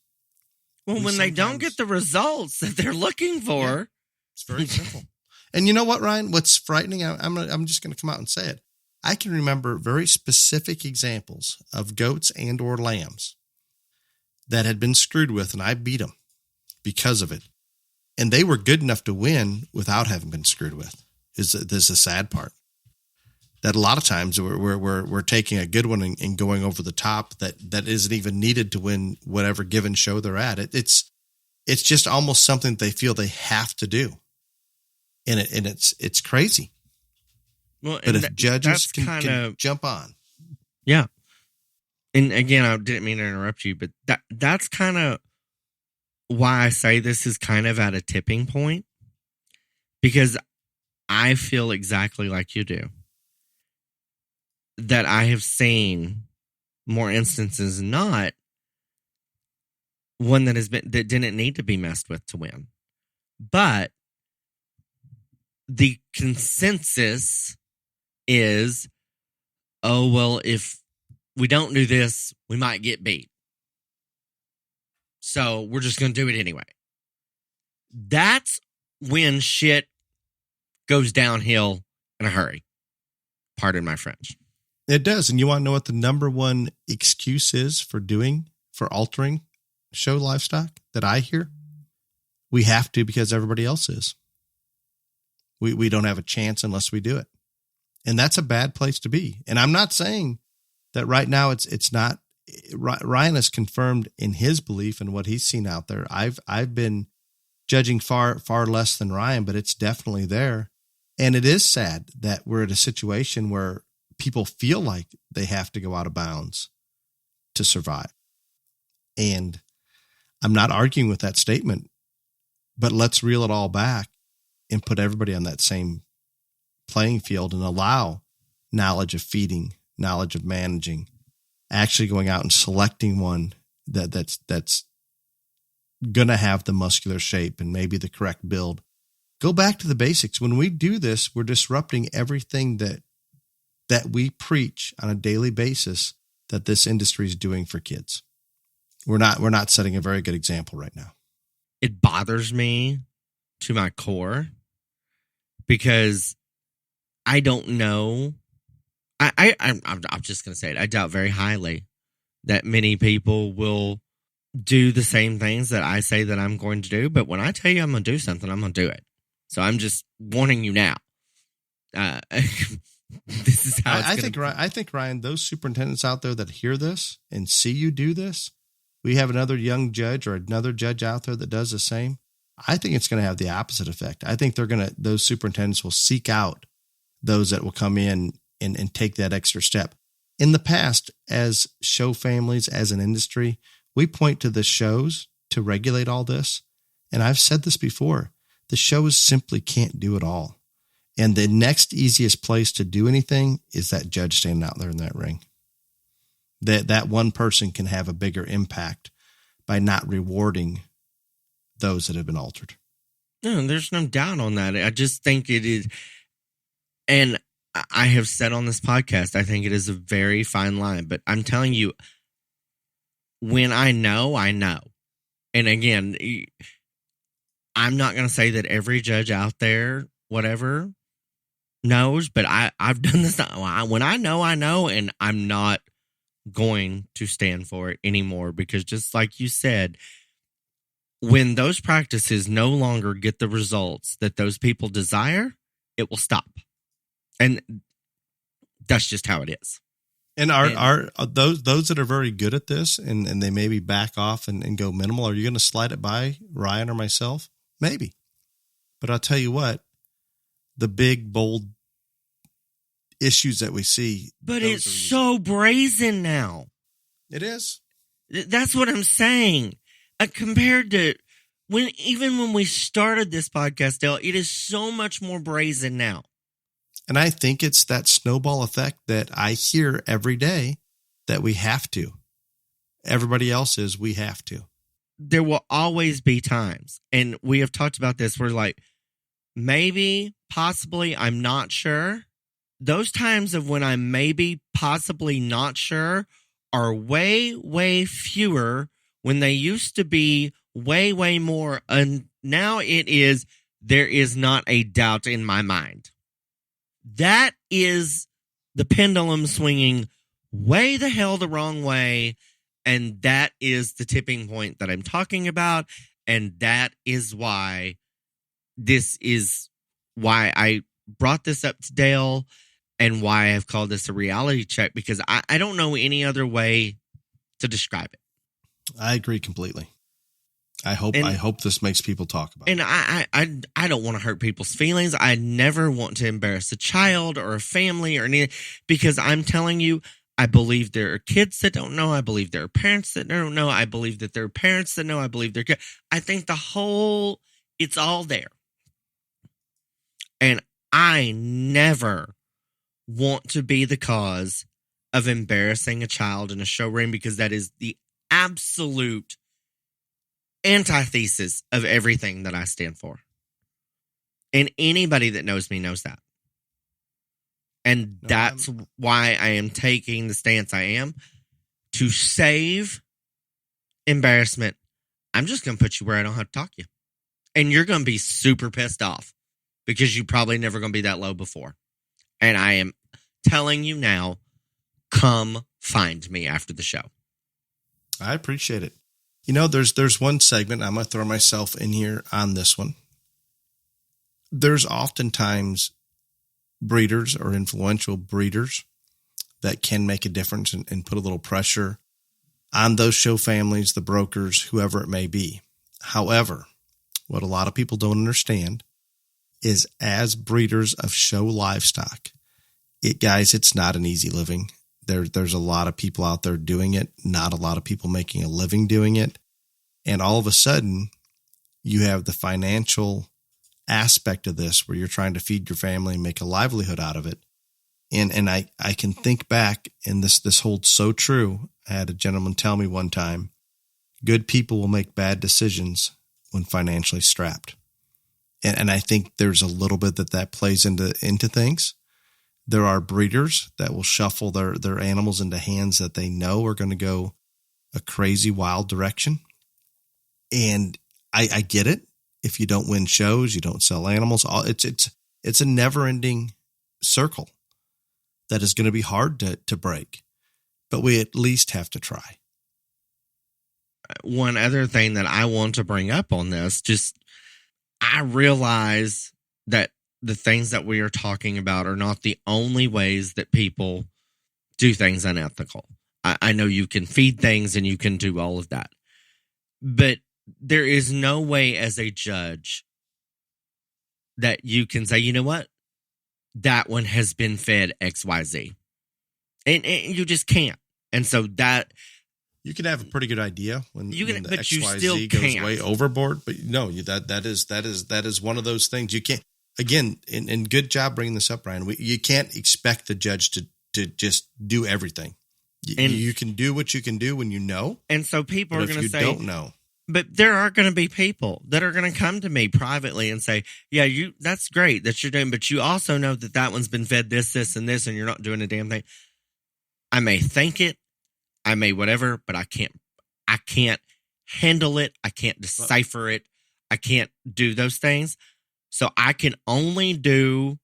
Well, when they don't get the results that they're looking for, yeah, it's very simple. And you know what, Ryan? What's frightening? I'm just going to come out and say it. I can remember very specific examples of goats and or lambs that had been screwed with, and I beat them because of it. And they were good enough to win without having been screwed with. Is the sad part. That a lot of times we're taking a good one and going over the top that isn't even needed to win whatever given show they're at. It's just almost something they feel they have to do. And it's crazy. Well, but if judges can jump on. Yeah. And again, I didn't mean to interrupt you, but that's kind of why I say this is kind of at a tipping point, because I feel exactly like you do, that I have seen more instances than not one that didn't need to be messed with to win. But the consensus is, oh, well, if we don't do this, we might get beat. So we're just going to do it anyway. That's when shit goes downhill in a hurry. Pardon my French. It does. And you want to know what the number one excuse is for altering show livestock that I hear? We have to because everybody else is. We don't have a chance unless we do it. And that's a bad place to be. And I'm not saying that right now it's not. Ryan has confirmed in his belief and what he's seen out there. I've been judging far less than Ryan, but it's definitely there. And it is sad that we're at a situation where people feel like they have to go out of bounds to survive. And I'm not arguing with that statement, but let's reel it all back and put everybody on that same playing field and allow knowledge of feeding, knowledge of managing, actually going out and selecting one that's going to have the muscular shape and maybe the correct build. Go back to the basics. When we do this, we're disrupting everything that we preach on a daily basis that this industry is doing for kids. We're not setting a very good example right now. It bothers me to my core because I don't know. I'm just going to say it. I doubt very highly that many people will do the same things that I say that I'm going to do. But when I tell you I'm going to do something, I'm going to do it. So I'm just warning you now. This is how it's I think, Ryan, those superintendents out there that hear this and see you do this, we have another young judge or another judge out there that does the same. I think it's going to have the opposite effect. I think those superintendents will seek out those that will come in and take that extra step. In the past, as show families, as an industry, we point to the shows to regulate all this. And I've said this before, the shows simply can't do it all. And the next easiest place to do anything is that judge standing out there in that ring. That one person can have a bigger impact by not rewarding those that have been altered. No, there's no doubt on that. I just think it is. And I have said on this podcast, I think it is a very fine line, but I'm telling you, when I know, I know. And again, I'm not going to say that every judge out there, whatever, knows, but I've done this. When I know, and I'm not going to stand for it anymore, because just like you said, when those practices no longer get the results that those people desire, it will stop. And that's just how it is. And are those that are very good at this and they maybe back off and go minimal, are you going to slide it by Ryan or myself? Maybe. But I'll tell you what, the big, bold issues that we see. But it's so brazen now. It is. That's what I'm saying. Compared to when we started this podcast, Dale, it is so much more brazen now. And I think it's that snowball effect that I hear every day that we have to. Everybody else is, we have to. There will always be times, and we have talked about this, where like, maybe, possibly, I'm not sure. Those times of when I'm maybe, possibly not sure are way, way fewer when they used to be way, way more. And now it is, there is not a doubt in my mind. That is the pendulum swinging way the hell the wrong way. And that is the tipping point that I'm talking about. And that is why I brought this up to Dale and why I've called this a reality check, because I don't know any other way to describe it. I agree completely. I hope this makes people talk about it. And I don't want to hurt people's feelings. I never want to embarrass a child or a family or anything, because I'm telling you, I believe there are kids that don't know. I believe there are parents that don't know. I believe that there are parents that know. I believe they're kids. I think it's all there. And I never want to be the cause of embarrassing a child in a showring, because that is the absolute antithesis of everything that I stand for. And anybody that knows me knows that. And that's why I am taking the stance I am to save embarrassment. I'm just going to put you where I don't have to talk to you. And you're going to be super pissed off, because you probably never going to be that low before. And I am telling you now, come find me after the show. I appreciate it. You know, there's one segment, I'm going to throw myself in here on this one. There's oftentimes breeders or influential breeders that can make a difference and put a little pressure on those show families, the brokers, whoever it may be. However, what a lot of people don't understand is, as breeders of show livestock, it's not an easy living. There's a lot of people out there doing it, not a lot of people making a living doing it. And all of a sudden, you have the financial aspect of this where you're trying to feed your family and make a livelihood out of it. And I can think back, and this holds so true. I had a gentleman tell me one time, good people will make bad decisions when financially strapped. And I think there's a little bit that plays into things. There are breeders that will shuffle their animals into hands that they know are going to go a crazy, wild direction. And I get it. If you don't win shows, you don't sell animals. It's a never-ending circle that is going to be hard to break. But we at least have to try. One other thing that I want to bring up on this, I realize that the things that we are talking about are not the only ways that people do things unethical. I know you can feed things and you can do all of that. But there is no way as a judge that you can say, you know what? That one has been fed XYZ. And you just can't. And so that... You can have a pretty good idea when the but XYZ goes way overboard. But no, that is one of those things you can't... Again, and good job bringing this up, Ryan. You can't expect the judge to just do everything. You can do what you can do when you know. And so people are going to say, don't know. But there are going to be people that are going to come to me privately and say, yeah, that's great that you're doing, but you also know that one's been fed this, this, and this, and you're not doing a damn thing. I may think it, I may whatever, but I can't handle it. I can't decipher it. I can't do those things. So I can only do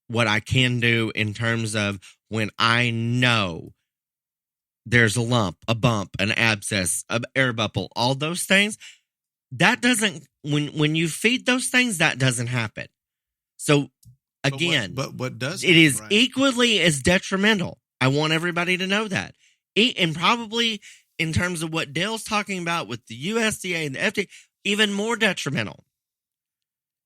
what I can do in terms of when I know there's a lump, a bump, an abscess, an air bubble, all those things. That doesn't, when you feed those things, that doesn't happen. So again, but what does it is right? equally as detrimental. I want everybody to know that. And probably in terms of what Dale's talking about with the USDA and the FDA, even more detrimental.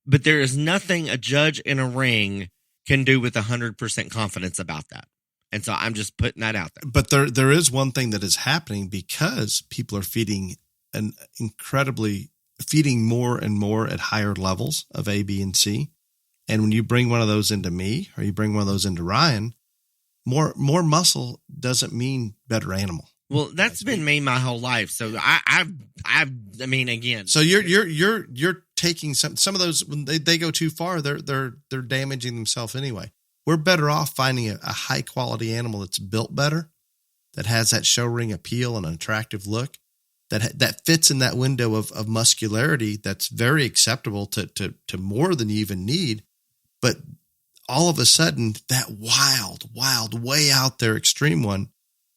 But there is nothing a judge in a ring can do with 100% confidence about that. And so I'm just putting that out there. But there is one thing that is happening because people are feeding more and more at higher levels of A, B, and C. And when you bring one of those into me, or you bring one of those into Ryan, more muscle doesn't mean better animal. Well, that's been me my whole life. So I mean, again. So you're taking some of those when they go too far, they're damaging themselves anyway. We're better off finding a high quality animal that's built better, that has that show ring appeal and an attractive look, that fits in that window of muscularity that's very acceptable to more than you even need. But all of a sudden, that wild, way out there extreme one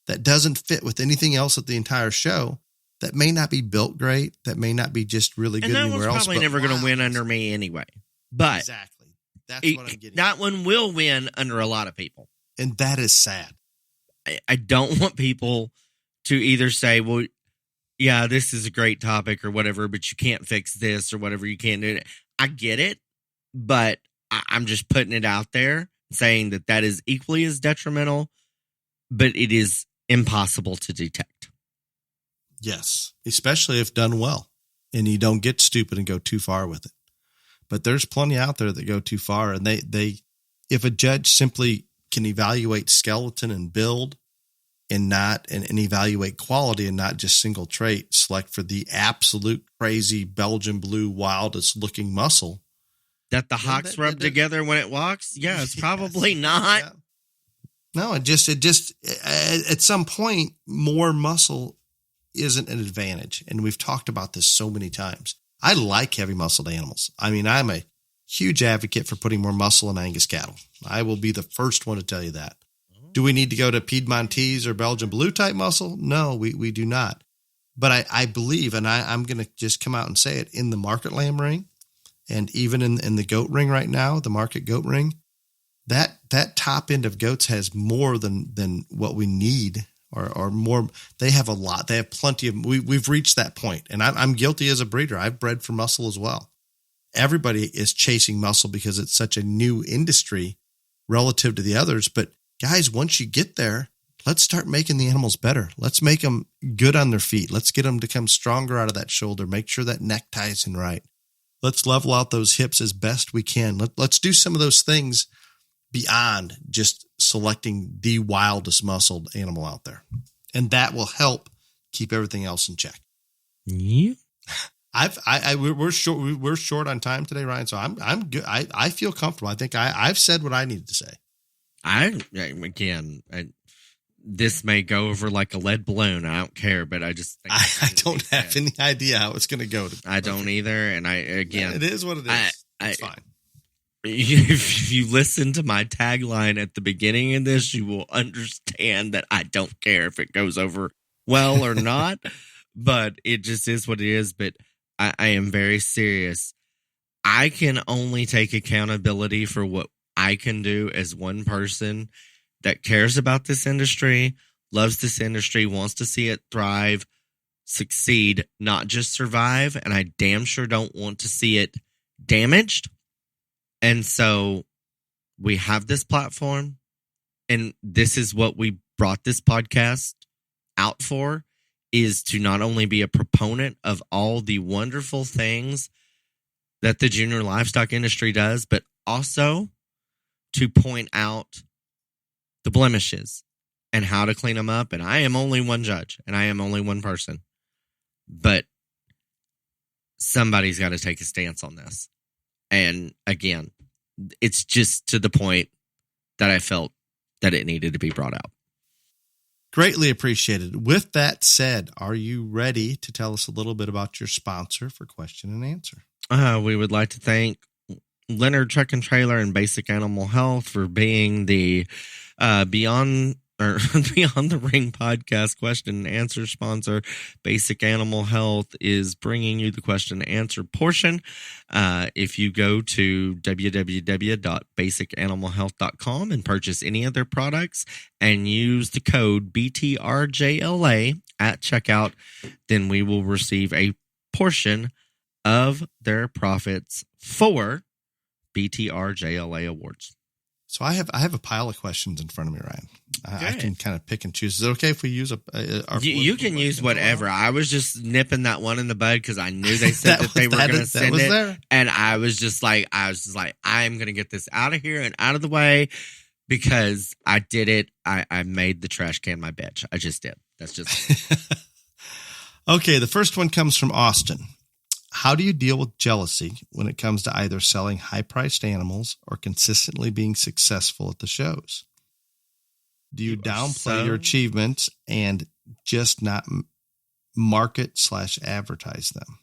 that doesn't fit with anything else at the entire show, that may not be built great, that may not be just really good anywhere else. And that one's probably never going to win under me anyway. But exactly. That's what I'm getting that at. one will win under a lot of people. And that is sad. I don't want people to either say, well, yeah, this is a great topic or whatever, but you can't fix this or whatever. You can't do it. I get it, but I'm just putting it out there saying that is equally as detrimental, but it is impossible to detect. Yes, especially if done well and you don't get stupid and go too far with it. But there's plenty out there that go too far, and they if a judge simply can evaluate skeleton and build and evaluate quality and not just single trait, select for the absolute crazy Belgian blue wildest looking muscle that the hocks rub together when it walks. Yeah, it's probably not. Yeah. No, it just at some point more muscle isn't an advantage, and we've talked about this so many times. I like heavy muscled animals. I mean, I'm a huge advocate for putting more muscle in Angus cattle. I will be the first one to tell you that. Do we need to go to Piedmontese or Belgian blue type muscle? No, we do not. But I believe, and I'm going to just come out and say it, in the market lamb ring and even in the goat ring right now, the market goat ring, that top end of goats has more than what we need. Or more, they have a lot. They have plenty of. We've reached that point, and I'm guilty as a breeder. I've bred for muscle as well. Everybody is chasing muscle because it's such a new industry relative to the others. But guys, once you get there, let's start making the animals better. Let's make them good on their feet. Let's get them to come stronger out of that shoulder. Make sure that neck ties in right. Let's level out those hips as best we can. Let's do some of those things beyond just selecting the wildest muscled animal out there. And that will help keep everything else in check. Yeah. We're short on time today, Ryan. So I'm good. I feel comfortable. I think I've said what I needed to say. This may go over like a lead balloon. I don't care, but I just think I don't have any idea how it's going to go. I don't either. And it is what it is. It's fine. If you listen to my tagline at the beginning of this, you will understand that I don't care if it goes over well or not, but it just is what it is. But I am very serious. I can only take accountability for what I can do as one person that cares about this industry, loves this industry, wants to see it thrive, succeed, not just survive. And I damn sure don't want to see it damaged. And so we have this platform, and this is what we brought this podcast out for, is to not only be a proponent of all the wonderful things that the junior livestock industry does, but also to point out the blemishes and how to clean them up. And I am only one judge, and I am only one person. But somebody's got to take a stance on this. And again, it's just to the point that I felt that it needed to be brought out. Greatly appreciated. With that said, are you ready to tell us a little bit about your sponsor for question and answer? We would like to thank Leonard Truck and Trailer and Basic Animal Health for being the Beyond the Ring podcast question and answer sponsor. Basic Animal Health is bringing you the question and answer portion. If you go to www.basicanimalhealth.com and purchase any of their products and use the code BTRJLA at checkout, then we will receive a portion of their profits for BTRJLA awards. So I have a pile of questions in front of me, Ryan. I can kind of pick and choose. Is it okay if we use you can use whatever. I was just nipping that one in the bud because I knew they said that they were going to send it. There. And I was just like, I'm going to get this out of here and out of the way because I did it. I made the trash can my bitch. I just did. That's just Okay, the first one comes from Austin. How do you deal with jealousy when it comes to either selling high-priced animals or consistently being successful at the shows? Do you downplay your achievements and just not market/advertise them?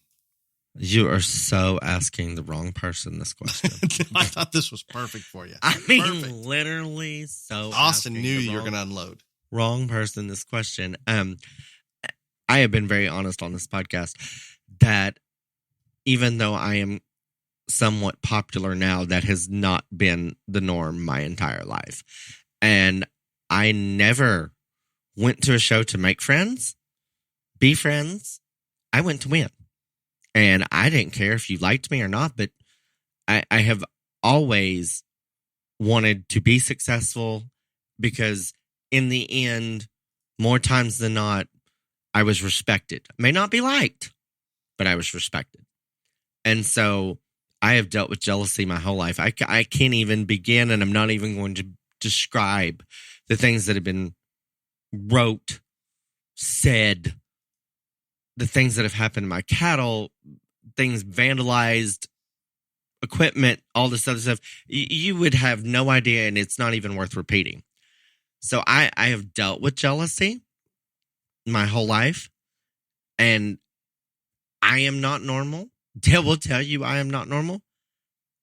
You are so asking the wrong person this question. I thought this was perfect for you. I mean, literally so. Austin knew you were going to unload. Wrong person this question. I have been very honest on this podcast that even though I am somewhat popular now, that has not been the norm my entire life. And I never went to a show to make friends, be friends. I went to win. And I didn't care if you liked me or not, but I have always wanted to be successful because in the end, more times than not, I was respected. May not be liked, but I was respected. And so I have dealt with jealousy my whole life. I can't even begin, and I'm not even going to describe the things that have been wrote, said, the things that have happened to my cattle, things vandalized, equipment, all this other stuff. You would have no idea, and it's not even worth repeating. So I have dealt with jealousy my whole life, and I am not normal. Dale will tell you I am not normal.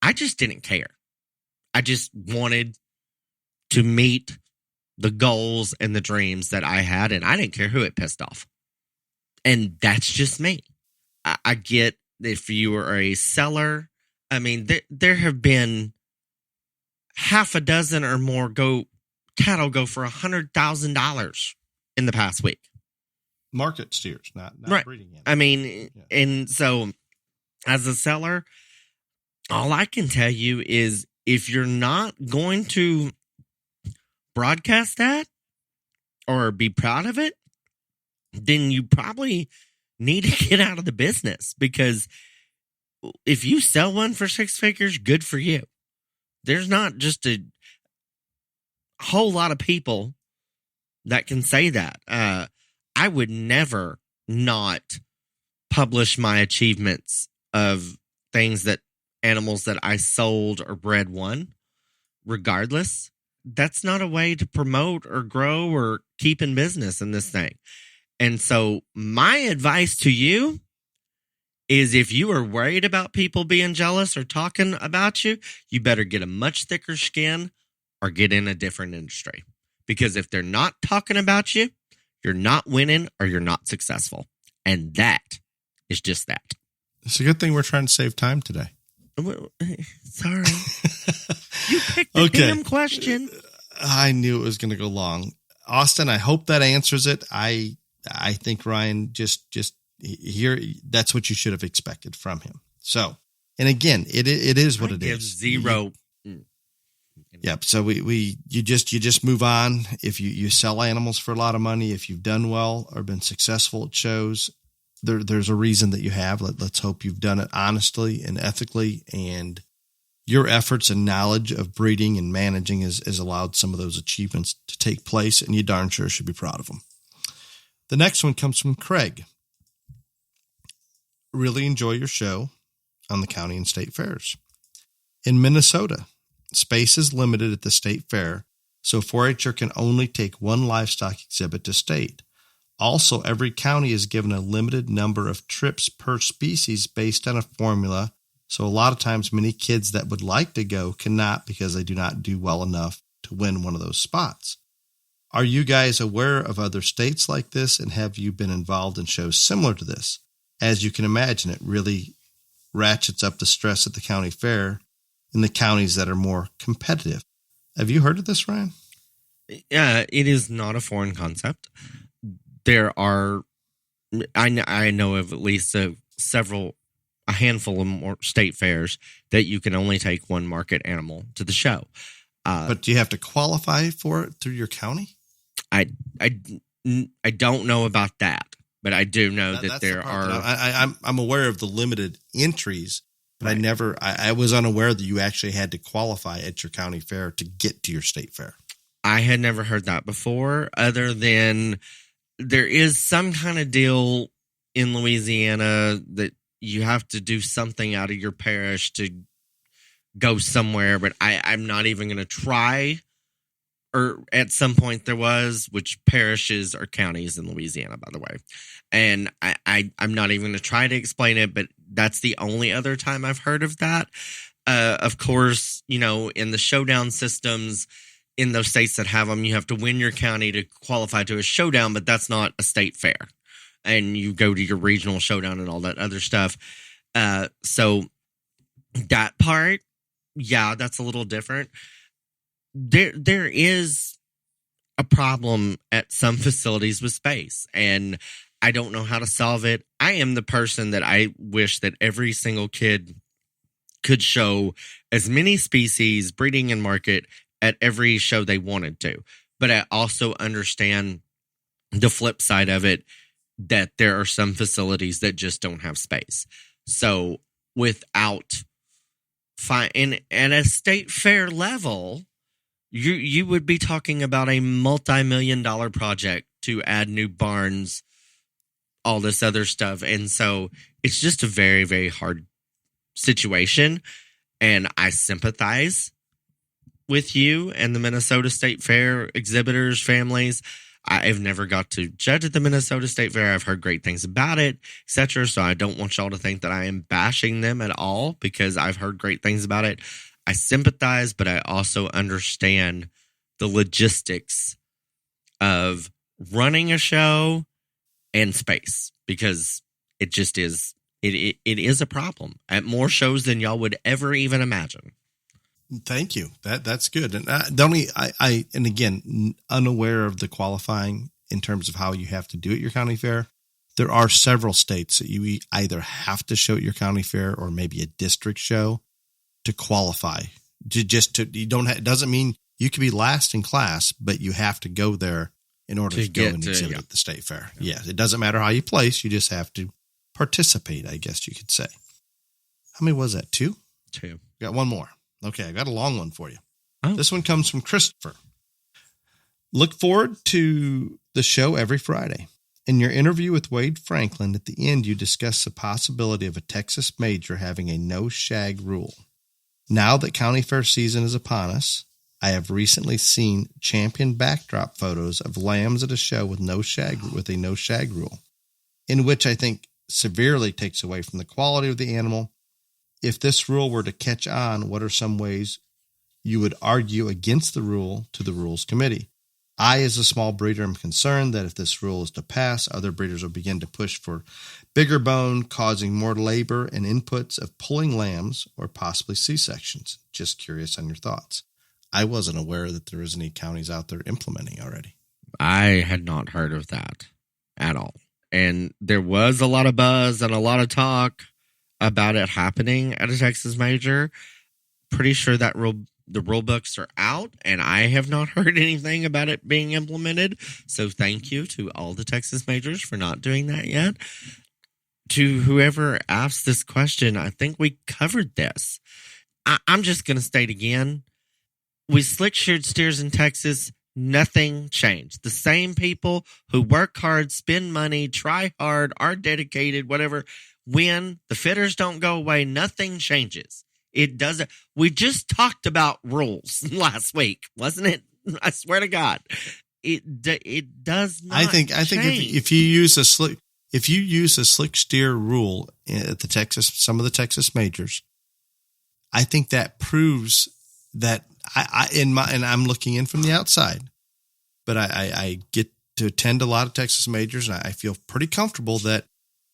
I just didn't care. I just wanted to meet the goals and the dreams that I had, and I didn't care who it pissed off. And that's just me. I get if you are a seller. I mean, there have been half a dozen or more cattle go for $100,000 in the past week. Market steers, not right. Breeding animals. I mean, yeah. And so as a seller, all I can tell you is if you're not going to broadcast that or be proud of it, then you probably need to get out of the business, because if you sell one for 6 figures, good for you. There's not just a whole lot of people that can say that. I would never not publish my achievements of animals that I sold or bred one, regardless. That's not a way to promote or grow or keep in business in this thing. And so my advice to you is if you are worried about people being jealous or talking about you, you better get a much thicker skin or get in a different industry. Because if they're not talking about you, you're not winning or you're not successful. And that is just that. It's a good thing we're trying to save time today. Sorry. You picked the damn question. I knew it was going to go long. Austin, I hope that answers it. I think Ryan just here, that's what you should have expected from him. So, and again, it is what it is. Zero. Yep. So you just move on. If you sell animals for a lot of money, if you've done well or been successful at shows, there's a reason that you have. Let's hope you've done it honestly and ethically, and your efforts and knowledge of breeding and managing has allowed some of those achievements to take place, and you darn sure should be proud of them. The next one comes from Craig. really enjoy your show on the county and state fairs. In Minnesota, space is limited at the state fair, so 4-H'er can only take one livestock exhibit to state. Also, every county is given a limited number of trips per species based on a formula, so a lot of times many kids that would like to go cannot because they do not do well enough to win one of those spots. Are you guys aware of other states like this, and have you been involved in shows similar to this? As you can imagine, it really ratchets up the stress at the county fair in the counties that are more competitive. Have you heard of this, Ryan? Yeah, it is not a foreign concept. There are, I know of at least a handful of more state fairs that you can only take one market animal to the show. But do you have to qualify for it through your county? I don't know about that, but I do know that there are. I'm aware of the limited entries, but right. I was unaware that you actually had to qualify at your county fair to get to your state fair. I had never heard that before, other than there is some kind of deal in Louisiana that you have to do something out of your parish to go somewhere, but I'm not even going to try. Or at some point there was, which parishes are counties in Louisiana, by the way. And I'm not even going to try to explain it, but that's the only other time I've heard of that. Of course, in the showdown systems in those states that have them, you have to win your county to qualify to a showdown, but that's not a state fair. And you go to your regional showdown and all that other stuff. So that part, yeah, that's a little different. There is a problem at some facilities with space, and I don't know how to solve it. I am the person that I wish that every single kid could show as many species, breeding and market at every show they wanted to. But I also understand the flip side of it, that there are some facilities that just don't have space. So without at a state fair level, you would be talking about a multi-million-dollar project to add new barns, all this other stuff. And so it's just a very, very hard situation. And I sympathize with you and the Minnesota State Fair exhibitors, families. I've never got to judge at the Minnesota State Fair. I've heard great things about it, etc. So I don't want y'all to think that I am bashing them at all, because I've heard great things about it. I sympathize, but I also understand the logistics of running a show and space, because it just is. It is a problem at more shows than y'all would ever even imagine. Thank you. That's good. And and again, unaware of the qualifying in terms of how you have to do at your county fair. There are several states that you either have to show at your county fair or maybe a district show to qualify. It doesn't mean you could be last in class, but you have to go there in order to go and exhibit at the state fair. Yeah. It doesn't matter how you place. You just have to participate, I guess you could say. How many was that? Two? Got one more. Okay, I got a long one for you. Oh. This one comes from Christopher. Look forward to the show every Friday. In your interview with Wade Franklin, at the end, you discuss the possibility of a Texas major having a no-shag rule. Now that county fair season is upon us, I have recently seen champion backdrop photos of lambs at a show with a no-shag rule, in which I think severely takes away from the quality of the animal. If this rule were to catch on, what are some ways you would argue against the rule to the rules committee? I, as a small breeder, am concerned that if this rule is to pass, other breeders will begin to push for bigger bone, causing more labor and inputs of pulling lambs or possibly C-sections. Just curious on your thoughts. I wasn't aware that there was any counties out there implementing already. I had not heard of that at all. And there was a lot of buzz and a lot of talk about it happening at a Texas major. Pretty sure that the rule books are out, and I have not heard anything about it being implemented. So thank you to all the Texas majors for not doing that yet. To whoever asked this question, I think we covered this. I'm just going to state again, with slick-sheared steers in Texas, nothing changed. The same people who work hard, spend money, try hard, are dedicated, whatever, when the fitters don't go away, nothing changes. It doesn't. We just talked about rules last week, wasn't it? I swear to God, it does not. I think change. if you use a slick steer rule at some of the Texas majors, I think that proves that and I'm looking in from the outside, but I get to attend a lot of Texas majors, and I feel pretty comfortable that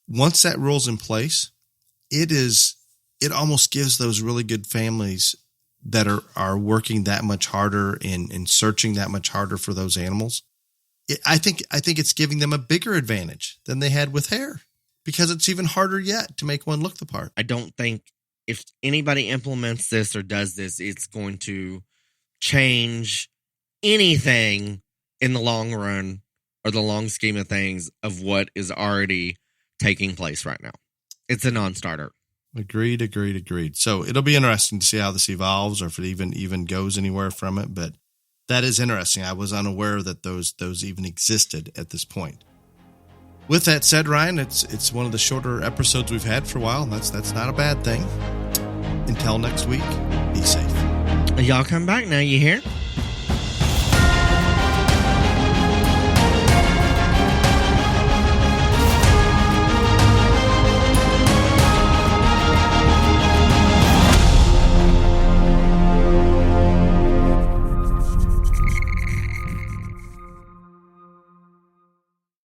once that rule's in place, it almost gives those really good families that are working that much harder and searching that much harder for those animals. I think it's giving them a bigger advantage than they had with hair, because it's even harder yet to make one look the part. I don't think if anybody implements this or does this, it's going to change anything in the long run or the long scheme of things of what is already taking place right now. It's a non-starter. Agreed. So it'll be interesting to see how this evolves, or if it even goes anywhere from it. But that is interesting. I was unaware that those even existed at this point. With that said, Ryan, it's one of the shorter episodes we've had for a while. That's not a bad thing. Until next week, be safe. Y'all come back now, you hear?